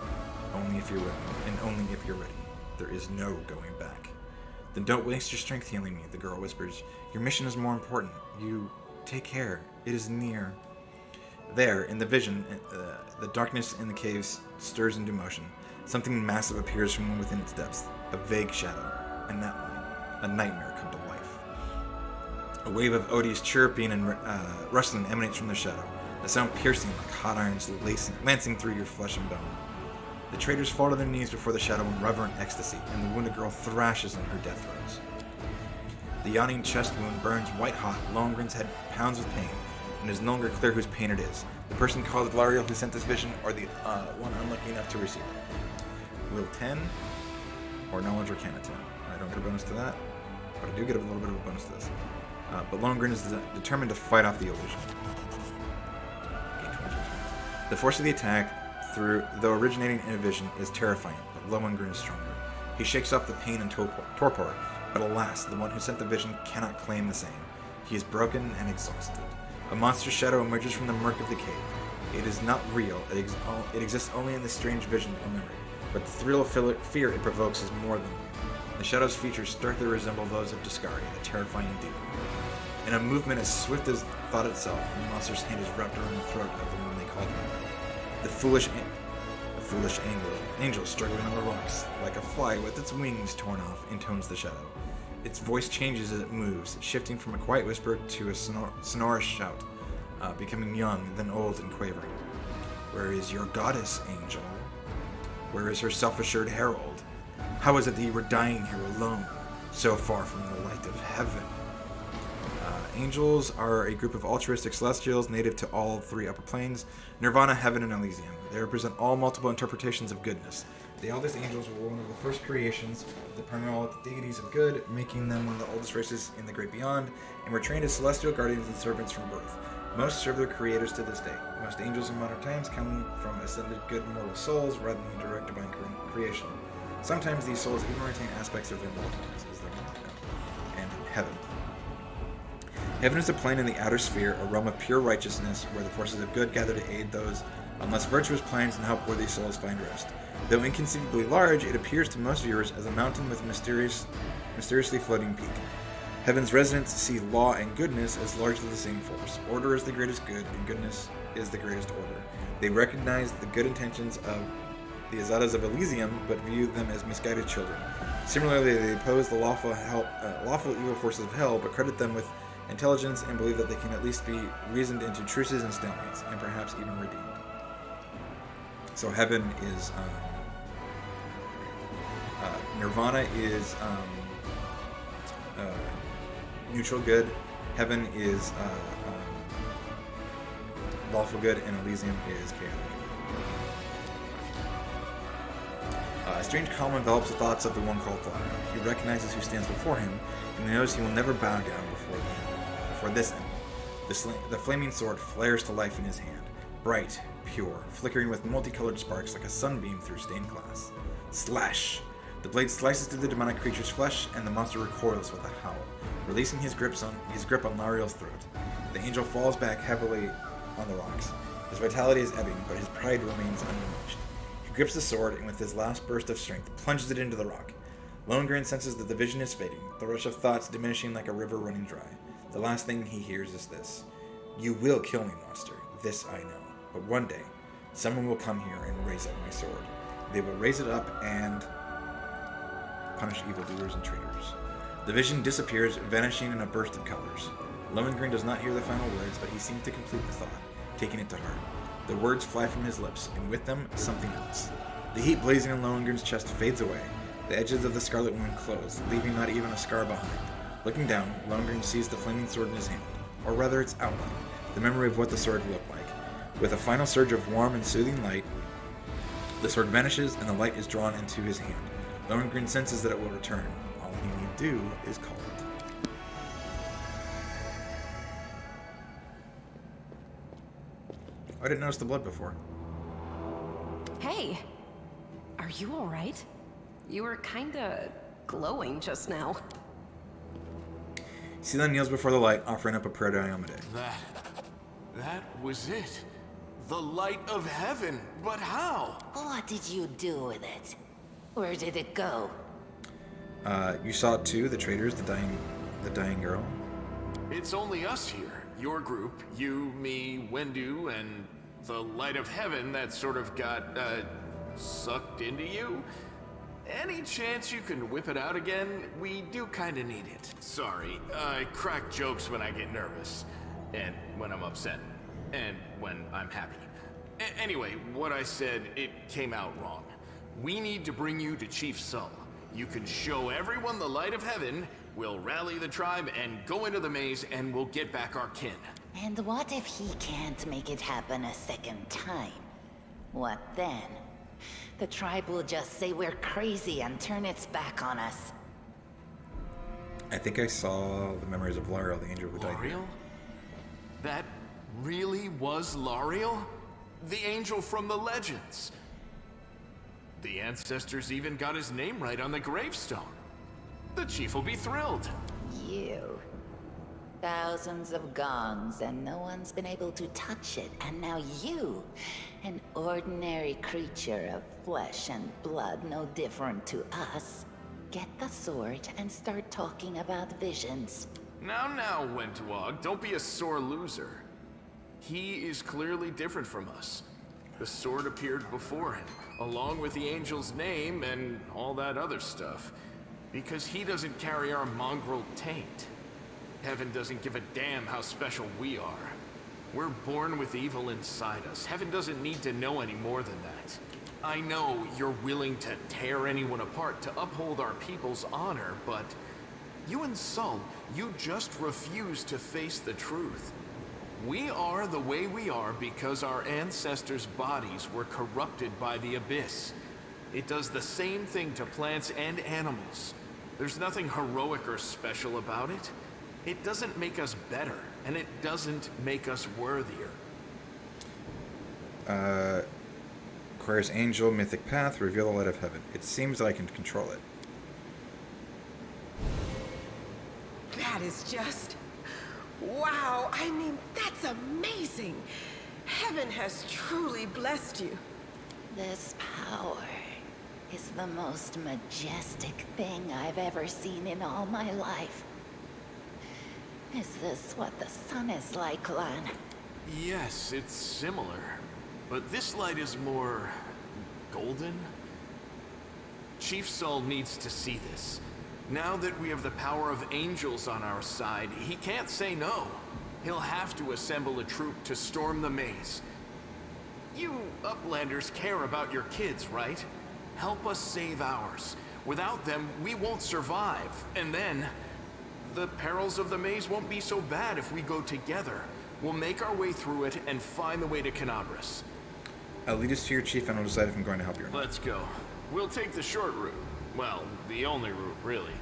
Only if you're ready, and only if you're ready. There is no going back. Then don't waste your strength healing me, the girl whispers. Your mission is more important. You take care. It is near. There, in the vision, the darkness in the caves stirs into motion. Something massive appears from within its depths. A vague shadow. A netline. A nightmare come to life. A wave of odious chirruping and rustling emanates from the shadow. A sound piercing like hot irons lancing through your flesh and bone. The traitors fall to their knees before the shadow in reverent ecstasy, and the wounded girl thrashes in her death throes. The yawning chest wound burns white-hot. Lohengrin's head pounds with pain, and it is no longer clear whose pain it is. The person called Lariel who sent this vision, or the one unlucky enough to receive it. Will 10, or Knowledge Arcana 10. I don't get a bonus to that, but I do get a little bit of a bonus to this. But Lohengrin is determined to fight off the illusion. The force of the attack, though originating in a vision, is terrifying, but Lohengrin is stronger. He shakes off the pain and torpor, but alas, the one who sent the vision cannot claim the same. He is broken and exhausted. A monster shadow emerges from the murk of the cave. It is not real, it exists only in this strange vision or memory, but the thrill of fear it provokes is more than real. The shadow's features starkly resemble those of Discari, the terrifying demon. In a movement as swift as thought itself, the monster's hand is wrapped around the throat of the one they called him. The foolish angel struggling on the rocks, like a fly with its wings torn off, intones the shadow. Its voice changes as it moves, shifting from a quiet whisper to a sonorous shout, becoming young, then old and quavering. Where is your goddess, angel? Where is her self-assured herald? How is it that you were dying here alone, so far from the light of heaven? Angels are a group of altruistic celestials native to all three upper planes, Nirvana, Heaven, and Elysium. They represent all multiple interpretations of goodness. The eldest angels were one of the first creations of the primordial deities of good, making them one of the oldest races in the great beyond, and were trained as celestial guardians and servants from birth. Most serve their creators to this day. Most angels in modern times come from ascended good mortal souls rather than direct divine creation. Sometimes these souls even retain aspects of their mortal forms, as they're known. And Heaven. Heaven is a plane in the outer sphere, a realm of pure righteousness, where the forces of good gather to aid those on less virtuous planes and help worthy souls find rest. Though inconceivably large, it appears to most viewers as a mountain with a mysteriously floating peak. Heaven's residents see law and goodness as largely the same force. Order is the greatest good, and goodness is the greatest order. They recognize the good intentions of the Azadas of Elysium, but view them as misguided children. Similarly, they oppose the lawful evil forces of hell, but credit them with intelligence and believe that they can at least be reasoned into truces and stalemates, and perhaps even redeemed. So heaven is Nirvana is neutral good. Heaven is lawful good, and Elysium is chaotic. A strange calm envelops the thoughts of the one called Fire. He recognizes who stands before him, and he knows he will never bow down before this end. The flaming sword flares to life in his hand, bright, pure, flickering with multicolored sparks like a sunbeam through stained glass. Slash! The blade slices through the demonic creature's flesh, and the monster recoils with a howl, releasing his grip on Lariel's throat. The angel falls back heavily on the rocks. His vitality is ebbing, but his pride remains undiminished. He grips the sword, and with his last burst of strength, plunges it into the rock. Lohengrin senses that the vision is fading, the rush of thoughts diminishing like a river running dry. The last thing he hears is this: "You will kill me, monster. This I know. But one day, someone will come here and raise up my sword. They will raise it up and punish evildoers and traitors." The vision disappears, vanishing in a burst of colors. Lohengrin does not hear the final words, but he seems to complete the thought, taking it to heart. The words fly from his lips, and with them, something else. The heat blazing in Lohengrin's chest fades away. The edges of the scarlet wound close, leaving not even a scar behind. Looking down, Lohengrin sees the flaming sword in his hand, or rather its outline, the memory of what the sword looked like. With a final surge of warm and soothing light, the sword vanishes and the light is drawn into his hand. Lohengrin senses that it will return. All he need do is call it. I didn't notice the blood before. Hey, are you all right? You were kinda glowing just now. Seelan kneels before the light, offering up a prayer to Iomade. That was it. The light of heaven. But how? What did you do with it? Where did it go? You saw it too, the traitors, the dying girl. It's only us here. Your group, you, me, Wendu, and the light of heaven that sort of got, sucked into you. Any chance you can whip it out again? We do kinda need it. Sorry, I crack jokes when I get nervous. And when I'm upset. And when I'm happy. Anyway, what I said, it came out wrong. We need to bring you to Chief Sull. You can show everyone the light of heaven, we'll rally the tribe and go into the maze, and we'll get back our kin. And what if he can't make it happen a second time? What then? The tribe will just say we're crazy and turn its back on us. I think I saw the memories of Lariel, the angel who died here. Lariel? That really was Lariel? The angel from the legends. The ancestors even got his name right on the gravestone. The chief will be thrilled. You. Thousands of gongs and no one's been able to touch it. And now you, an ordinary creature of flesh and blood no different to us, get the sword and start talking about visions. Now, Wentwog, don't be a sore loser. He is clearly different from us. The sword appeared before him, along with the angel's name and all that other stuff. Because he doesn't carry our mongrel taint. Heaven doesn't give a damn how special we are. We're born with evil inside us. Heaven doesn't need to know any more than that. I know you're willing to tear anyone apart to uphold our people's honor, but you and Sull, you just refuse to face the truth. We are the way we are because our ancestors' bodies were corrupted by the Abyss. It does the same thing to plants and animals. There's nothing heroic or special about it. It doesn't make us better, and it doesn't make us worthier. Requires angel, mythic path, reveal the light of heaven. It seems that I can control it. That is just... wow, I mean, that's amazing. Heaven has truly blessed you. This power is the most majestic thing I've ever seen in all my life. Is this what the sun is like, Lan? Yes, it's similar. But this light is more... golden? Chief Saul needs to see this. Now that we have the power of angels on our side, he can't say no. He'll have to assemble a troop to storm the maze. You Uplanders care about your kids, right? Help us save ours. Without them, we won't survive. And then, the perils of the maze won't be so bad if we go together. We'll make our way through it and find the way to Canabras. I'll lead us to your chief and we'll decide if I'm going to help you or not. Let's go. We'll take the short route. Well, the only route, really.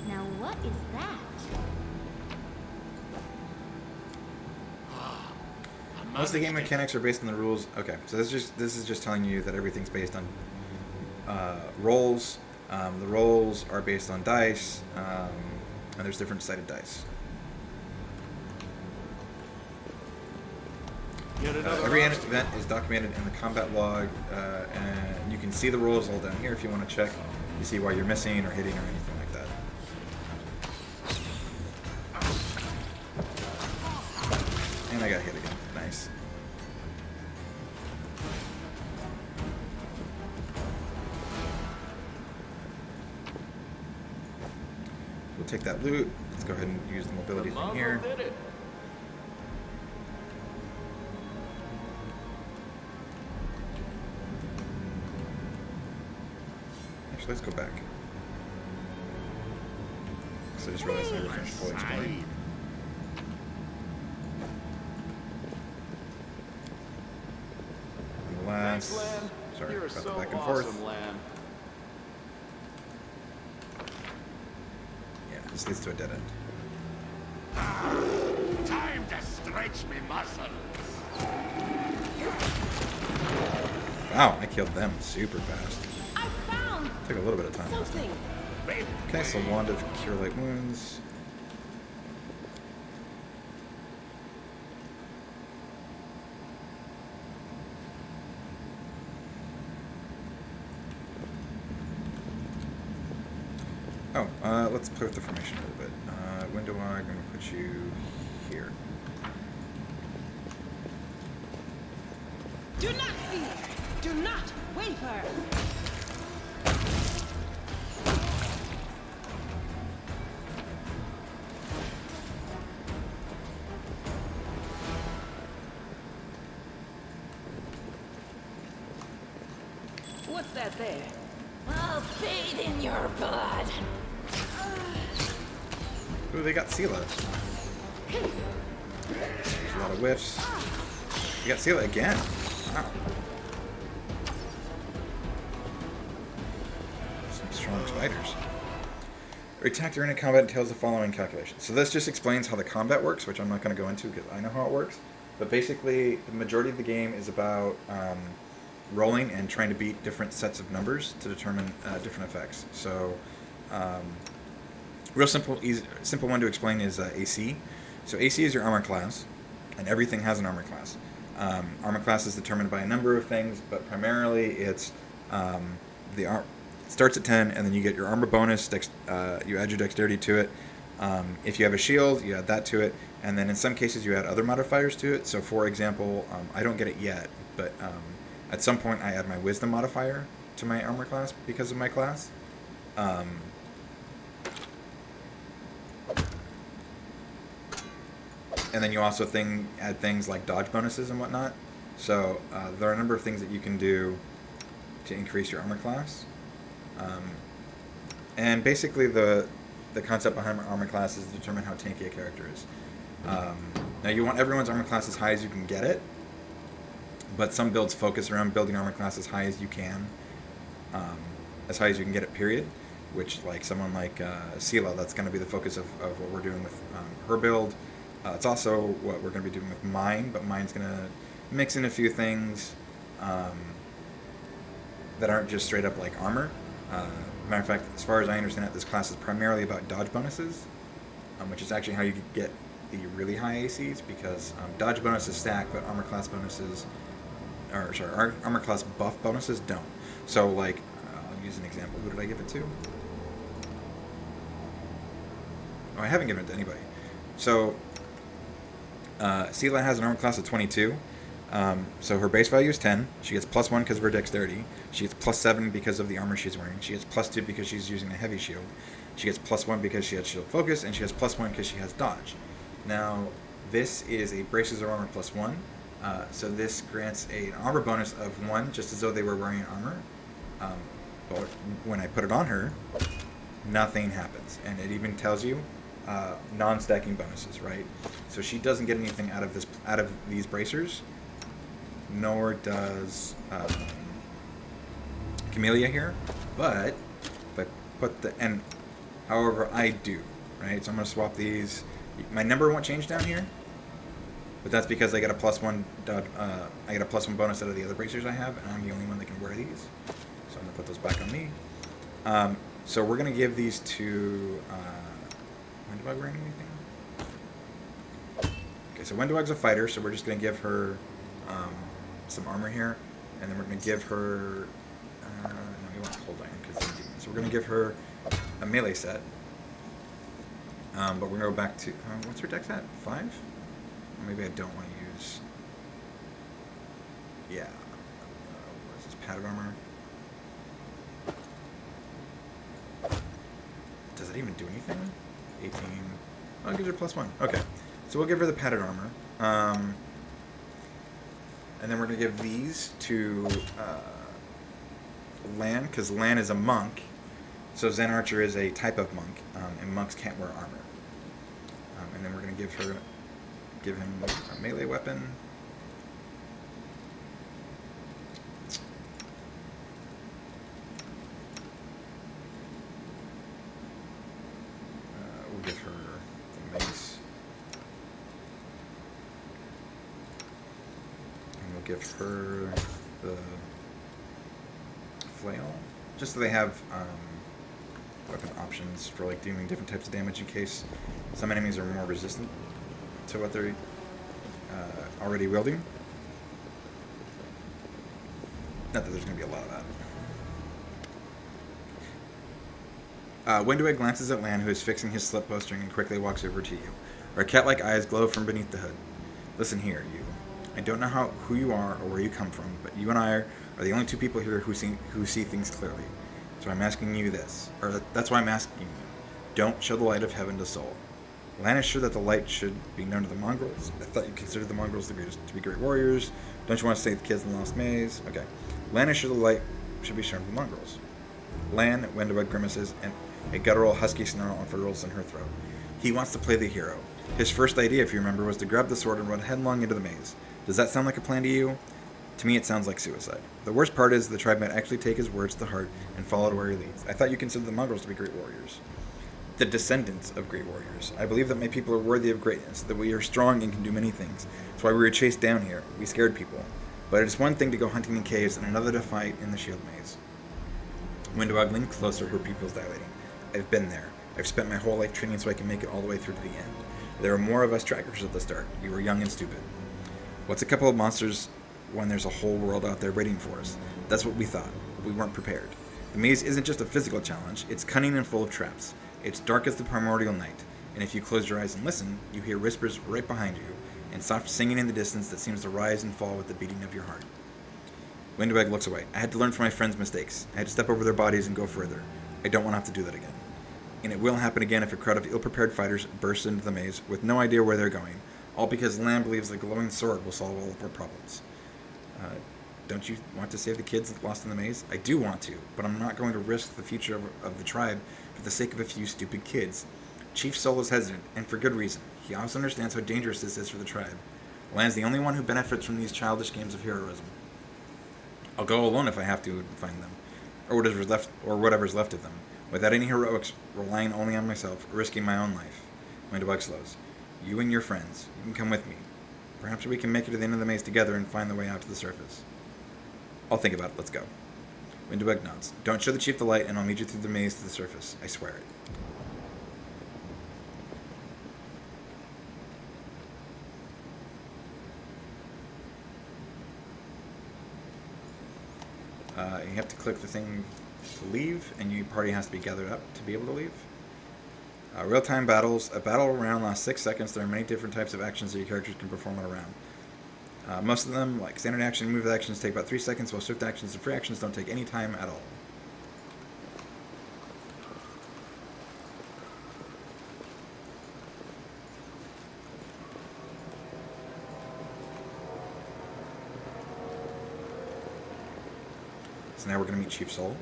Now what is that? Most of the game mechanics are based on the rules. Okay, so this is just telling you that everything's based on rolls. The rolls are based on dice, and there's different sided dice. Every event is documented in the combat log, and you can see the rolls all down here if you want to check. You see why you're missing or hitting or anything like that. And I got hit again. Nice. We'll take that loot. Let's go ahead and use the mobility from here. Actually, let's go back. So I just realized I never finished fully exploring. Last, sorry about the back and forth. Yeah, this leads to a dead end. Time to stretch me muscles. Wow, I killed them super fast. I found Took a little bit of time. something. Okay, so wand of cure light wounds. Oh, let's play with the formation a little bit. Window I'm going to put you here. Do not fear. Do not waver. What's that there? I'll bathe in your blood. Ooh, they got Sela. There's a lot of whiffs. You got Sela again. Wow. Some strong spiders. Attack during a combat entails the following calculations. So this just explains how the combat works, which I'm not going to go into because I know how it works. But basically, the majority of the game is about rolling and trying to beat different sets of numbers to determine different effects. So, real simple one to explain is AC. So AC is your armor class, and everything has an armor class. Armor class is determined by a number of things, but primarily it's it starts at 10, and then you get your armor bonus. You add your dexterity to it. If you have a shield, you add that to it, and then in some cases you add other modifiers to it. So, for example, I don't get it yet, but at some point I add my wisdom modifier to my armor class because of my class. And then you also add things like dodge bonuses and whatnot. So there are a number of things that you can do to increase your armor class. And basically the concept behind armor class is to determine how tanky a character is. Now you want everyone's armor class as high as you can get it, but some builds focus around building armor class as high as you can, as high as you can get it, period. Which, like someone like Sela, that's going to be the focus of what we're doing with her build. It's also what we're going to be doing with mine, but mine's going to mix in a few things that aren't just straight up like armor. Matter of fact, as far as I understand it, this class is primarily about dodge bonuses, which is actually how you get the really high ACs, because dodge bonuses stack, but armor class buff bonuses don't. So, like, use an example. Who did I give it to? Oh, I haven't given it to anybody. So, Sela has an armor class of 22. So her base value is 10. She gets +1 because of her dexterity. She gets +7 because of the armor she's wearing. She gets +2 because she's using a heavy shield. She gets +1 because she has shield focus, and she has +1 because she has dodge. Now, this is a braces of armor +1. So this grants an armor bonus of 1, just as though they were wearing armor. But when I put it on her, nothing happens, and it even tells you non-stacking bonuses, right? So she doesn't get anything out of these bracers, nor does Camellia here. But if I put however, I do, right? So I'm gonna swap these. My number won't change down here, but that's because I get a +1. I get a +1 bonus out of the other bracers I have, and I'm the only one that can wear these. So I'm gonna put those back on me. So we're gonna give these to. Wendwag wearing anything? Okay, so Wendwag's a fighter, so we're just gonna give her some armor here, and then we're gonna give her. No, we won't hold on because so we're gonna give her a melee set. But we're gonna go back to what's her dex at? 5? Or maybe I don't want to use. Yeah. What is this? Padded armor. Does it even do anything? 18. Oh, it gives her +1. Okay. So we'll give her the padded armor. And then we're going to give these to Lan, because Lan is a monk. So Zen Archer is a type of monk, and monks can't wear armor. And then we're going to give him a melee weapon. We'll give her the mace. And we'll give her the flail, just so they have weapon options for like dealing different types of damage in case some enemies are more resistant to what they're already wielding. Not that there's going to be a lot of that. Windowegg glances at Lan, who is fixing his slip bowstring, and quickly walks over to you. Her cat-like eyes glow from beneath the hood. Listen here, you. I don't know who you are or where you come from, but you and I are the only two people here who see things clearly. So I'm asking you this, or that's why I'm asking you. Don't show the light of heaven to Soul. Lan is sure that the light should be known to the mongrels. I thought you considered the mongrels to be great warriors. Don't you want to save the kids in the Lost Maze? Okay. Lan is sure the light should be shown to the mongrels. Lan, Wendoweg grimaces, and a guttural husky snarl unfurls in her throat. He wants to play the hero. His first idea, if you remember, was to grab the sword and run headlong into the maze. Does that sound like a plan to you? To me, it sounds like suicide. The worst part is the tribe might actually take his words to heart and follow to where he leads. I thought you considered the mongrels to be great warriors. The descendants of great warriors. I believe that my people are worthy of greatness, that we are strong and can do many things. That's why we were chased down here. We scared people. But it is one thing to go hunting in caves and another to fight in the shield maze. Windoweg leaned closer, her pupils dilating. I've been there. I've spent my whole life training so I can make it all the way through to the end. There are more of us trackers at the start. We were young and stupid. What's a couple of monsters when there's a whole world out there waiting for us? That's what we thought. We weren't prepared. The maze isn't just a physical challenge. It's cunning and full of traps. It's dark as the primordial night, and if you close your eyes and listen, you hear whispers right behind you, and soft singing in the distance that seems to rise and fall with the beating of your heart. Windoweg looks away. I had to learn from my friends' mistakes. I had to step over their bodies and go further. I don't want to have to do that again. And it will happen again if a crowd of ill-prepared fighters bursts into the maze with no idea where they're going, all because Lan believes the glowing sword will solve all of our problems. Don't you want to save the kids lost in the maze? I do want to, but I'm not going to risk the future of the tribe for the sake of a few stupid kids. Chief Sol is hesitant, and for good reason. He also understands how dangerous this is for the tribe. Lan's the only one who benefits from these childish games of heroism. I'll go alone if I have to find them, or whatever's left of them, without any heroics, relying only on myself, risking my own life. Windoweg slows. You and your friends, you can come with me. Perhaps we can make it to the end of the maze together and find the way out to the surface. I'll think about it. Let's go. Windoweg nods. Don't show the chief the light, and I'll meet you through the maze to the surface. I swear it. You have to click the thing to leave, and your party has to be gathered up to be able to leave. Real-time battles. A battle round lasts 6 seconds. There are many different types of actions that your characters can perform in a round. Most of them, like standard action and move actions, take about 3 seconds, while swift actions and free actions don't take any time at all. So now we're going to meet Chief Soul.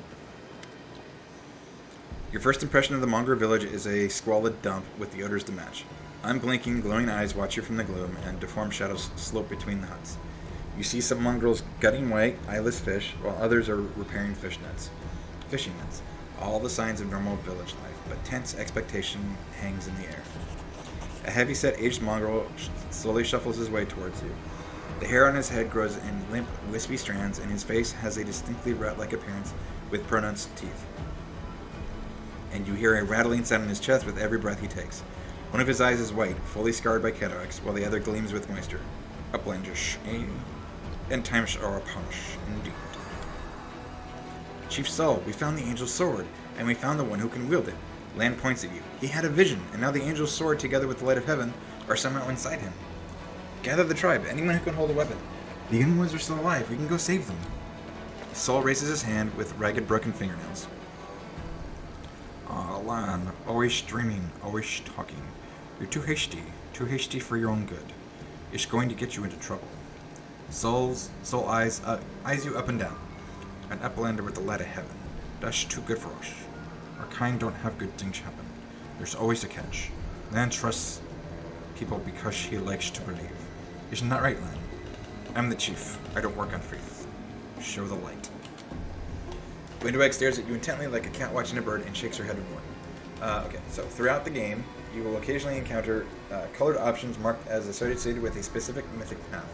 Your first impression of the mongrel village is a squalid dump with the odors to match. Unblinking, glowing eyes watch you from the gloom, and deformed shadows slope between the huts. You see some mongrels gutting white, eyeless fish, while others are repairing fishing nets. All the signs of normal village life, but tense expectation hangs in the air. A heavy-set aged mongrel slowly shuffles his way towards you. The hair on his head grows in limp, wispy strands, and his face has a distinctly rat-like appearance with pronounced teeth. And you hear a rattling sound in his chest with every breath he takes. One of his eyes is white, fully scarred by cataracts, while the other gleams with moisture. Uplandish, eh? And times are a punch, indeed. Chief Saul, we found the angel's sword, and we found the one who can wield it. Lan points at you. He had a vision, and now the angel's sword, together with the light of heaven, are somehow inside him. Gather the tribe, anyone who can hold a weapon. The young ones are still alive, we can go save them. Saul raises his hand with ragged, broken fingernails. Lan, always dreaming, always talking. You're too hasty for your own good. It's going to get you into trouble. Soul eyes you up and down. An uplander with the light of heaven. That's too good for us. Our kind don't have good things happen. There's always a catch. Lan trusts people because he likes to believe. Isn't that right, Lan? I'm the chief. I don't work on faith. Show the light. Windowegg stares at you intently like a cat watching a bird and shakes her head in warning. Okay, so throughout the game, you will occasionally encounter colored options marked as associated with a specific mythic path.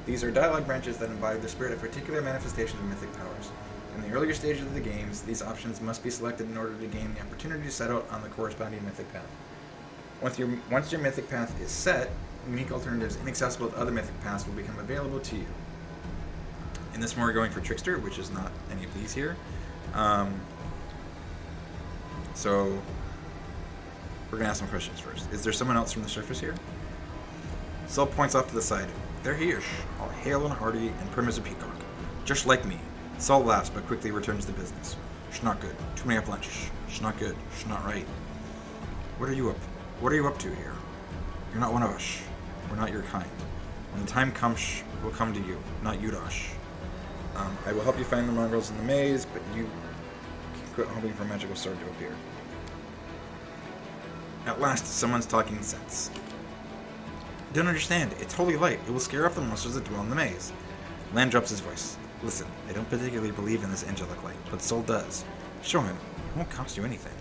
These are dialogue branches that embody the spirit of particular manifestations of mythic powers. In the earlier stages of the games, these options must be selected in order to gain the opportunity to set out on the corresponding mythic path. Once your mythic path is set, unique alternatives inaccessible to other mythic paths will become available to you. In this one, we're going for Trickster, which is not any of these here. So we're going to ask some questions first. Is there someone else from the surface here? Sol points off to the side. There he is, all hale and hearty and prim as a peacock. Just like me. Sol laughs, but quickly returns to business. It's not good. Too many uplanches. It's not good. It's not right. What are you up to here? You're not one of us. We're not your kind. When the time comes, we'll come to you, not you to us. I will help you find the mongrels in the maze, but you quit hoping for a magical sword to appear. At last, someone's talking sense. Don't understand. It's holy light. It will scare off the monsters that dwell in the maze. Lan drops his voice. Listen, I don't particularly believe in this angelic light, but Sol does. Show him. It won't cost you anything.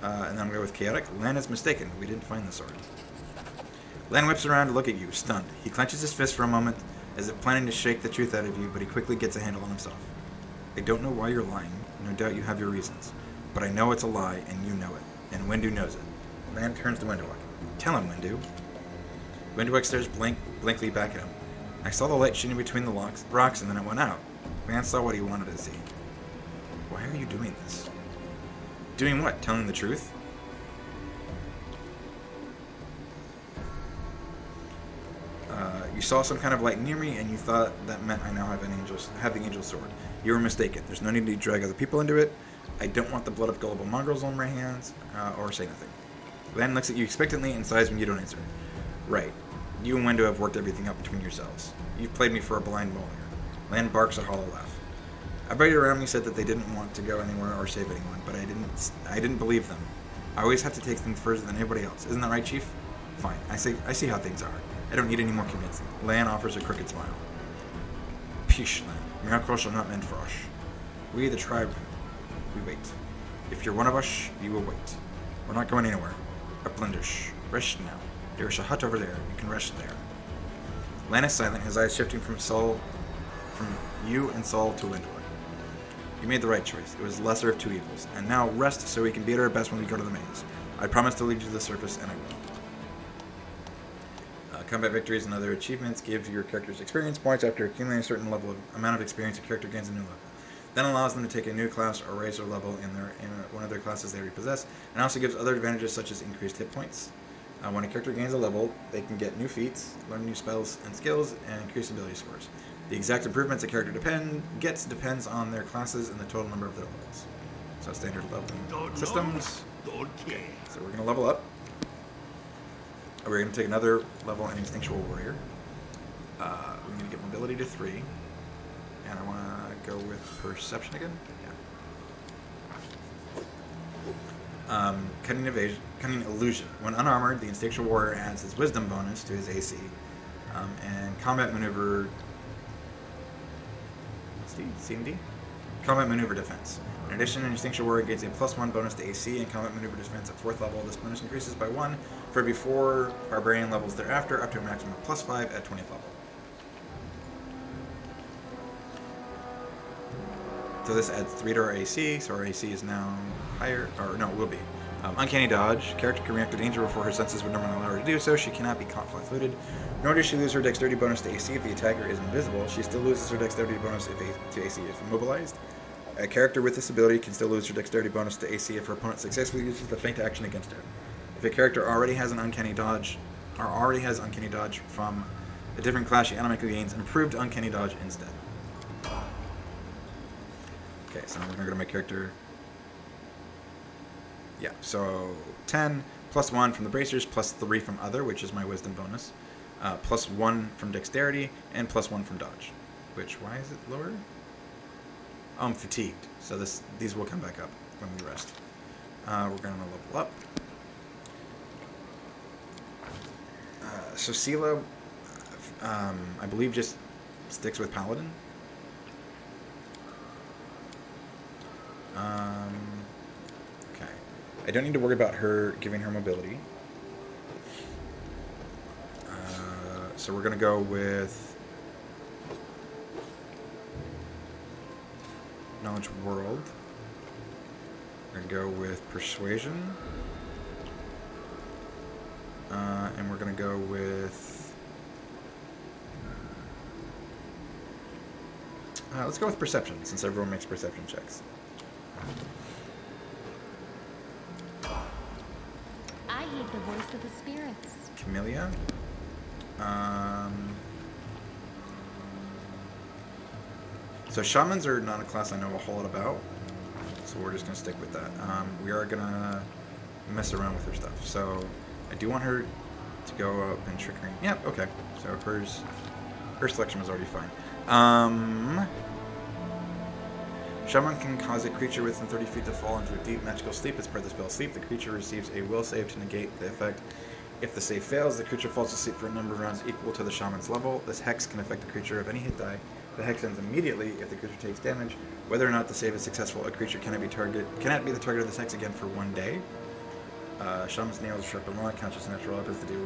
And then I'm going to go with Chaotic. Lan is mistaken. We didn't find the sword. Lan whips around to look at you, stunned. He clenches his fist for a moment, as if planning to shake the truth out of you, but he quickly gets a handle on himself. I don't know why you're lying. No doubt you have your reasons. But I know it's a lie, and you know it. And Windu knows it. Lan turns to Windoweg. Tell him, Windu. Windoweg stares blankly back at him. I saw the light shooting between the rocks, and then it went out. Man saw what he wanted to see. Why are you doing this? Doing what? Telling the truth? You saw some kind of light near me, and you thought that meant I now have the angel's sword. You were mistaken. There's no need to drag other people into it. I don't want the blood of gullible mongrels on my hands, or say nothing. Lan looks at you expectantly and sighs when you don't answer. Right. You and Windu have worked everything out between yourselves. You've played me for a blind mole here. Lan barks a hollow laugh. Everybody around me said that they didn't want to go anywhere or save anyone, but I didn't believe them. I always have to take things further than anybody else. Isn't that right, Chief? Fine. I see how things are. I don't need any more convincing. Lan offers a crooked smile. Peace, Lan. Miracles are not meant for us. We, the tribe, we wait. If you're one of us, you will wait. We're not going anywhere. Uplanders, rest now. There is a hut over there. You can rest there. Lan is silent, his eyes shifting from you and Sol to Windoweg. You made the right choice. It was the lesser of two evils. And now rest so we can be at our best when we go to the maze. I promise to lead you to the surface, and I will. Combat victories and other achievements give your characters experience points. After accumulating a certain amount of experience, your character gains a new level. then allows them to take a new class or raise their level in one of their classes they already possess, and also gives other advantages such as increased hit points. When a character gains a level, they can get new feats, learn new spells and skills, and increase ability scores. The exact improvements a character depends on their classes and the total number of their levels. So standard leveling systems. Okay, so we're going to level up. We're going to take another level in Instinctual Warrior. We're going to get mobility to 3. And I want to go with perception again. Yeah. Cunning Illusion. When unarmored, the Instinctual Warrior adds his Wisdom bonus to his AC. And Combat Maneuver... CMD? Combat Maneuver Defense. In addition, an Instinctual Warrior gets a +1 bonus to AC and Combat Maneuver Defense at 4th level. This bonus increases by 1 for every 4 Barbarian levels thereafter, up to a maximum of +5 at 20th level. So this adds 3 to our AC, so our AC is now higher, or no, it will be. Uncanny Dodge. Character can react to danger before her senses would normally allow her to do so. She cannot be caught flat-footed. Nor does she lose her Dexterity bonus to AC if the attacker is invisible. She still loses her Dexterity bonus to AC if immobilized. A character with this ability can still lose her Dexterity bonus to AC if her opponent successfully uses the feint action against her. If a character already has an Uncanny Dodge, or already has Uncanny Dodge from a different class, she automatically gains Improved Uncanny Dodge instead. Okay, so I'm going to go to my character. Yeah, so 10, +1 from the bracers, +3 from other, which is my wisdom bonus, +1 from dexterity, and +1 from dodge. Which, why is it lower? Oh, I'm fatigued, so these will come back up when we rest. We're going to level up. So Sela, I believe, just sticks with Paladin. Okay. I don't need to worry about her giving her mobility. So we're going to go with Knowledge World. We're going to go with Persuasion. And we're going to go with... let's go with Perception, since everyone makes perception checks. I heed the voice of the spirits. Camellia. So shamans are not a class I know a whole lot about, so we're just going to stick with that. We are going to mess around with her stuff. So I do want her to go up and trickery. Yep, okay. So her selection was already fine. Shaman can cause a creature within 30 feet to fall into a deep magical sleep. As part of the spell Sleep, the creature receives a will save to negate the effect. If the save fails, the creature falls asleep for a number of rounds equal to the shaman's level. This hex can affect the creature of any hit die. The hex ends immediately if the creature takes damage. Whether or not the save is successful, a creature cannot be the target of this hex again for 1 day. Shaman's nails are sharp and long. Counts as natural weapons to do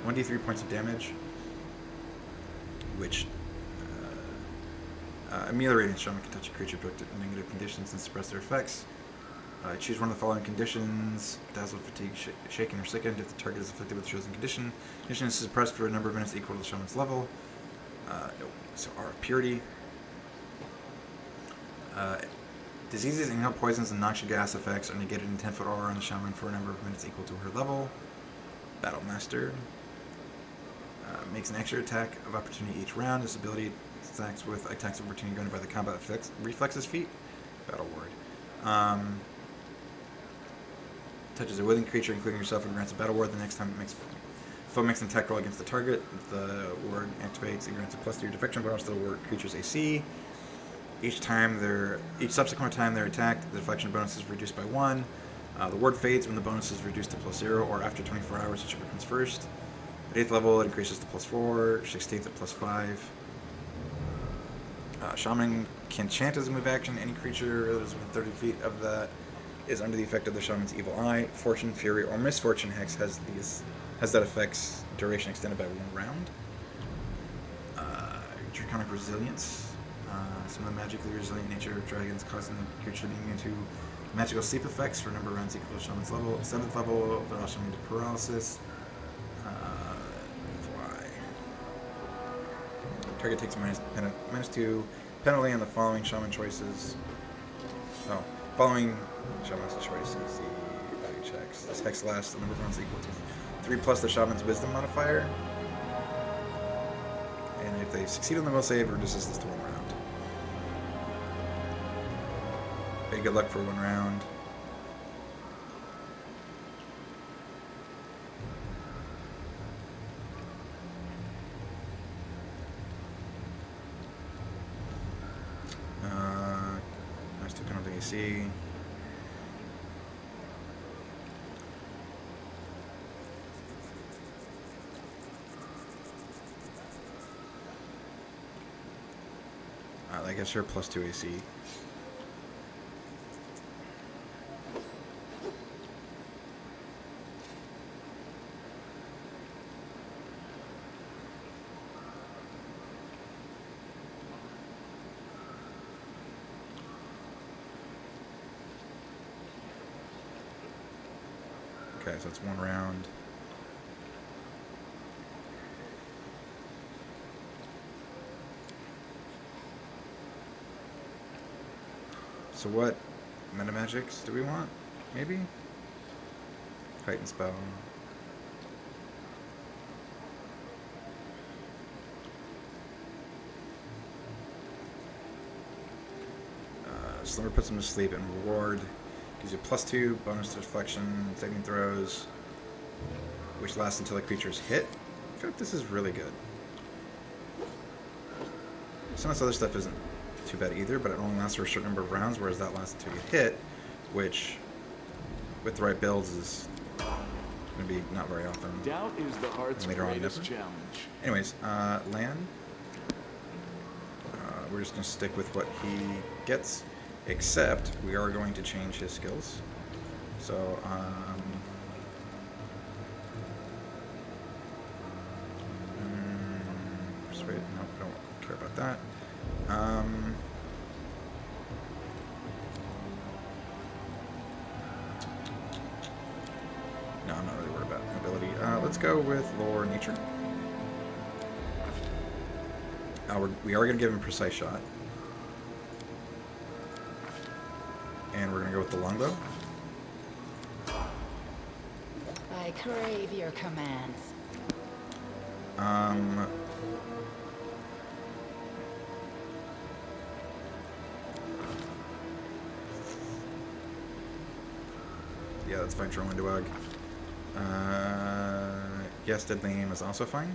1d3 points of damage, which ameliorating shaman can touch a creature put in negative conditions and suppress their effects. Choose one of the following conditions: dazzled, fatigued, shaken, or sickened. If the target is afflicted with the chosen condition, condition is suppressed for a number of minutes equal to the shaman's level. So R of Purity. Diseases, inhaled poisons, and noxious gas effects are negated in 10-foot aura on the shaman for a number of minutes equal to her level. Battle Master. Makes an extra attack of opportunity each round. This ability attacks with attacks of opportunity granted by the combat reflexes feat. Battle Ward. Touches a within creature, including yourself, and grants a battle ward. The next time it makes foe makes an attack roll against the target, the ward activates and grants a +3 defection bonus to the ward creature's AC. Each subsequent time they're attacked, the deflection bonus is reduced by 1. The ward fades when the bonus is reduced to +0, or after 24 hours, whichever comes first. At 8th level, it increases to +4. 16th at +5. Shaman can chant as a move action. Any creature that is within 30 feet of that is under the effect of the shaman's evil eye. Fortune, fury, or misfortune hex has that effect's duration extended by 1 round. Draconic Resilience. Some of the magically resilient nature of dragons causing the creature to be immune to magical sleep effects for a number of rounds equal to shaman's level. At 7th level, they're also immune to paralysis. Fly. Target takes -2 penalty on the following shaman choices. Oh, following shaman's choices, the value checks. This hex lasts, the number of rounds equal to 3 plus the shaman's wisdom modifier. And if they succeed on the will save, it reduces this to 1 round. Hey, good luck for 1 round. Nice 2 penalty AC. I guess you're plus 2 AC. Okay, so it's 1 round. So what meta magics do we want? Maybe? Heightened spell. Slumber puts him to sleep, and reward gives you +2 bonus to deflection, saving throws, which lasts until the creature's hit. I feel like this is really good. Some of this other stuff isn't too bad either, but it only lasts for a certain number of rounds, whereas that lasts until you hit, which, with the right builds, is going to be not very often. Doubt is the heart's greatest challenge. Anyways, land. We're just going to stick with what he gets, except we are going to change his skills. So, persuade, nope, don't care about that. No, I'm not really worried about mobility. Let's go with lore nature. We are going to give him precise shot. And we're going to go with the longbow. I crave your commands. Yeah, that's fine for Windowag. Yes, Deadly Aim is also fine.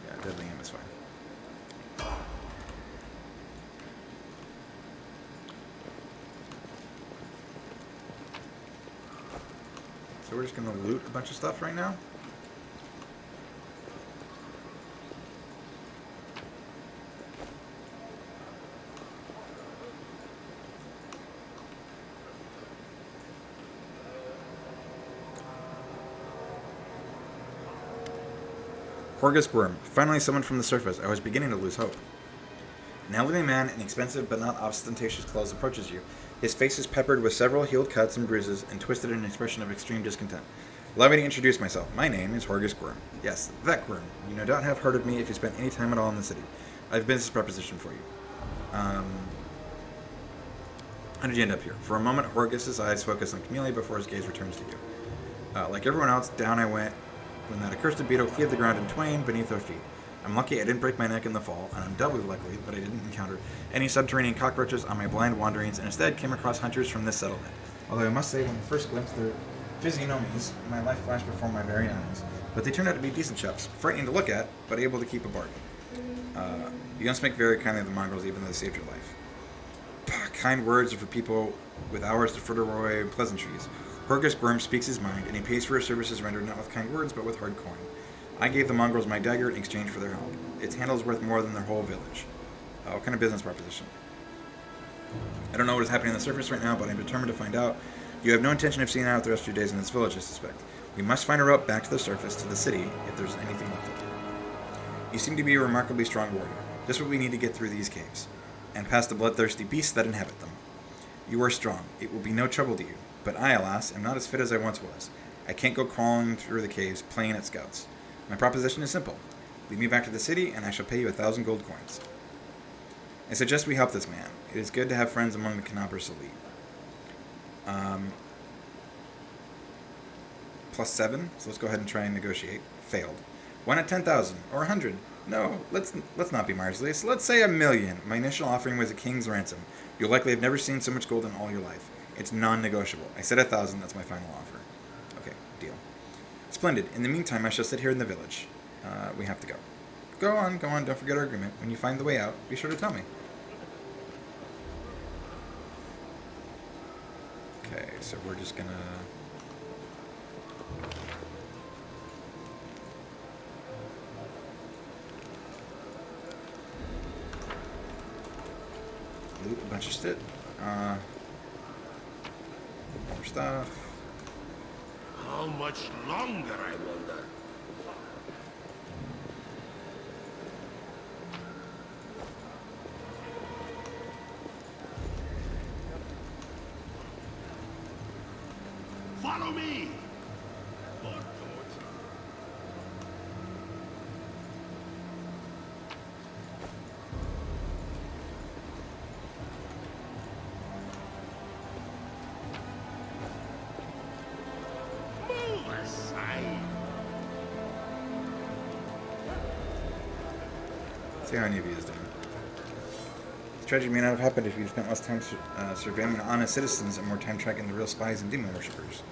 Yeah, Deadly Aim is fine. So we're just going to loot a bunch of stuff right now. Horgus Worm. Finally summoned from the surface. I was beginning to lose hope. An elderly man in expensive but not ostentatious clothes approaches you. His face is peppered with several healed cuts and bruises and twisted in an expression of extreme discontent. Allow me to introduce myself. My name is Horgus Worm. Yes, that Worm. You no doubt have heard of me if you spent any time at all in the city. I have a business proposition for you. How did you end up here? For a moment, Horgus's eyes focus on Camellia before his gaze returns to you. Like everyone else, down I went when that accursed beetle cleaved the ground in twain beneath our feet. I'm lucky I didn't break my neck in the fall, and I'm doubly lucky that I didn't encounter any subterranean cockroaches on my blind wanderings and instead came across hunters from this settlement. Although I must say, when I first glimpsed their physiognomies, my life flashed before my very eyes. But they turned out to be decent chaps, frightening to look at, but able to keep a bargain. You don't speak very kindly of the mongrels, even though they saved your life. Kind words are for people with hours to fritter away pleasantries. Horgus Worm speaks his mind, and he pays for his services rendered not with kind words, but with hard coin. I gave the mongrels my dagger in exchange for their help. Its handle is worth more than their whole village. What kind of business proposition? I don't know what is happening on the surface right now, but I'm determined to find out. You have no intention of seeing out the rest of your days in this village, I suspect. We must find a route back to the surface, to the city, if there's anything left of it. You seem to be a remarkably strong warrior. Just what we need to get through these caves, and past the bloodthirsty beasts that inhabit them. You are strong. It will be no trouble to you. But I, alas, am not as fit as I once was. I can't go crawling through the caves, playing at scouts. My proposition is simple. Lead me back to the city, and I shall pay you 1,000 gold coins. I suggest we help this man. It is good to have friends among the Canobras elite. +7, so let's go ahead and try and negotiate. Failed. 1 at 10,000 or 100. No, let's not be merciless. Let's say 1,000,000. My initial offering was a king's ransom. You'll likely have never seen so much gold in all your life. It's non-negotiable. I said 1,000. That's my final offer. Okay, deal. Splendid. In the meantime, I shall sit here in the village. We have to go. Go on. Don't forget our agreement. When you find the way out, be sure to tell me. Okay, so we're just gonna... loot a bunch of shit. More stuff. How much longer, I wonder? Follow me! See how any of you is doing. This tragedy may not have happened if you spent less time surveilling honest citizens and more time tracking the real spies and demon worshippers.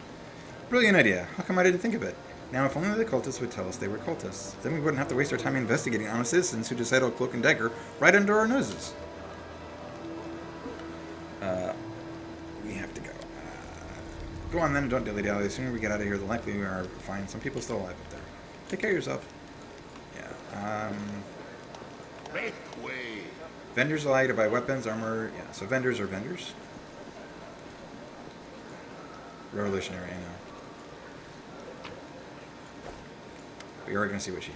Brilliant idea. How come I didn't think of it? Now, if only the cultists would tell us they were cultists. Then we wouldn't have to waste our time investigating honest citizens who just idle cloak and dagger right under our noses. We have to go. Go on then, don't dilly-dally. The sooner we get out of here, the likely we are to find some people still alive up there. Take care of yourself. Yeah, Make way. vendors allow you to buy weapons, armor. Yeah, so vendors are vendors. Revolutionary, I know. We are going to see what she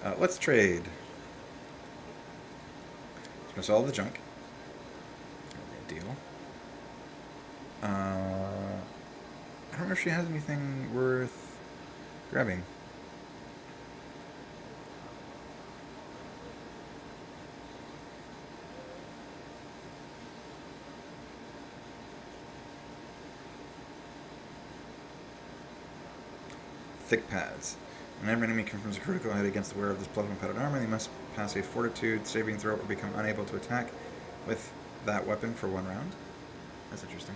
has. Let's trade. Let's go sell all the junk. Deal. I don't know if she has anything worth grabbing. Thick pads. Whenever an enemy confirms a critical hit against the wearer of this platinum padded armor, they must pass a fortitude saving throw or become unable to attack with that weapon for 1 round. That's interesting.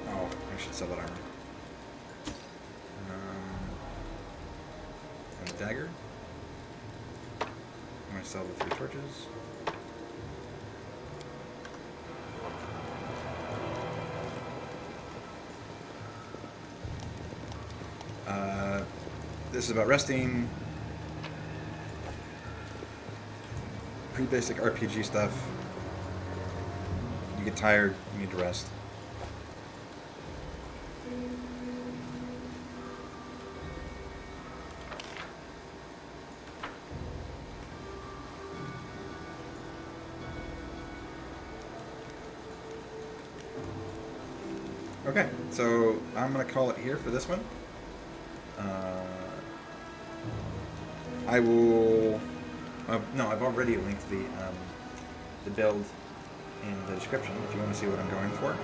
Oh, I should sell that armor. And the dagger. I'm going to sell the 3 torches. This is about resting. Pretty basic RPG stuff. You get tired, you need to rest. Okay, so I'm going to call it here for this one. I will... no, I've already linked the build in the description if you want to see what I'm going for.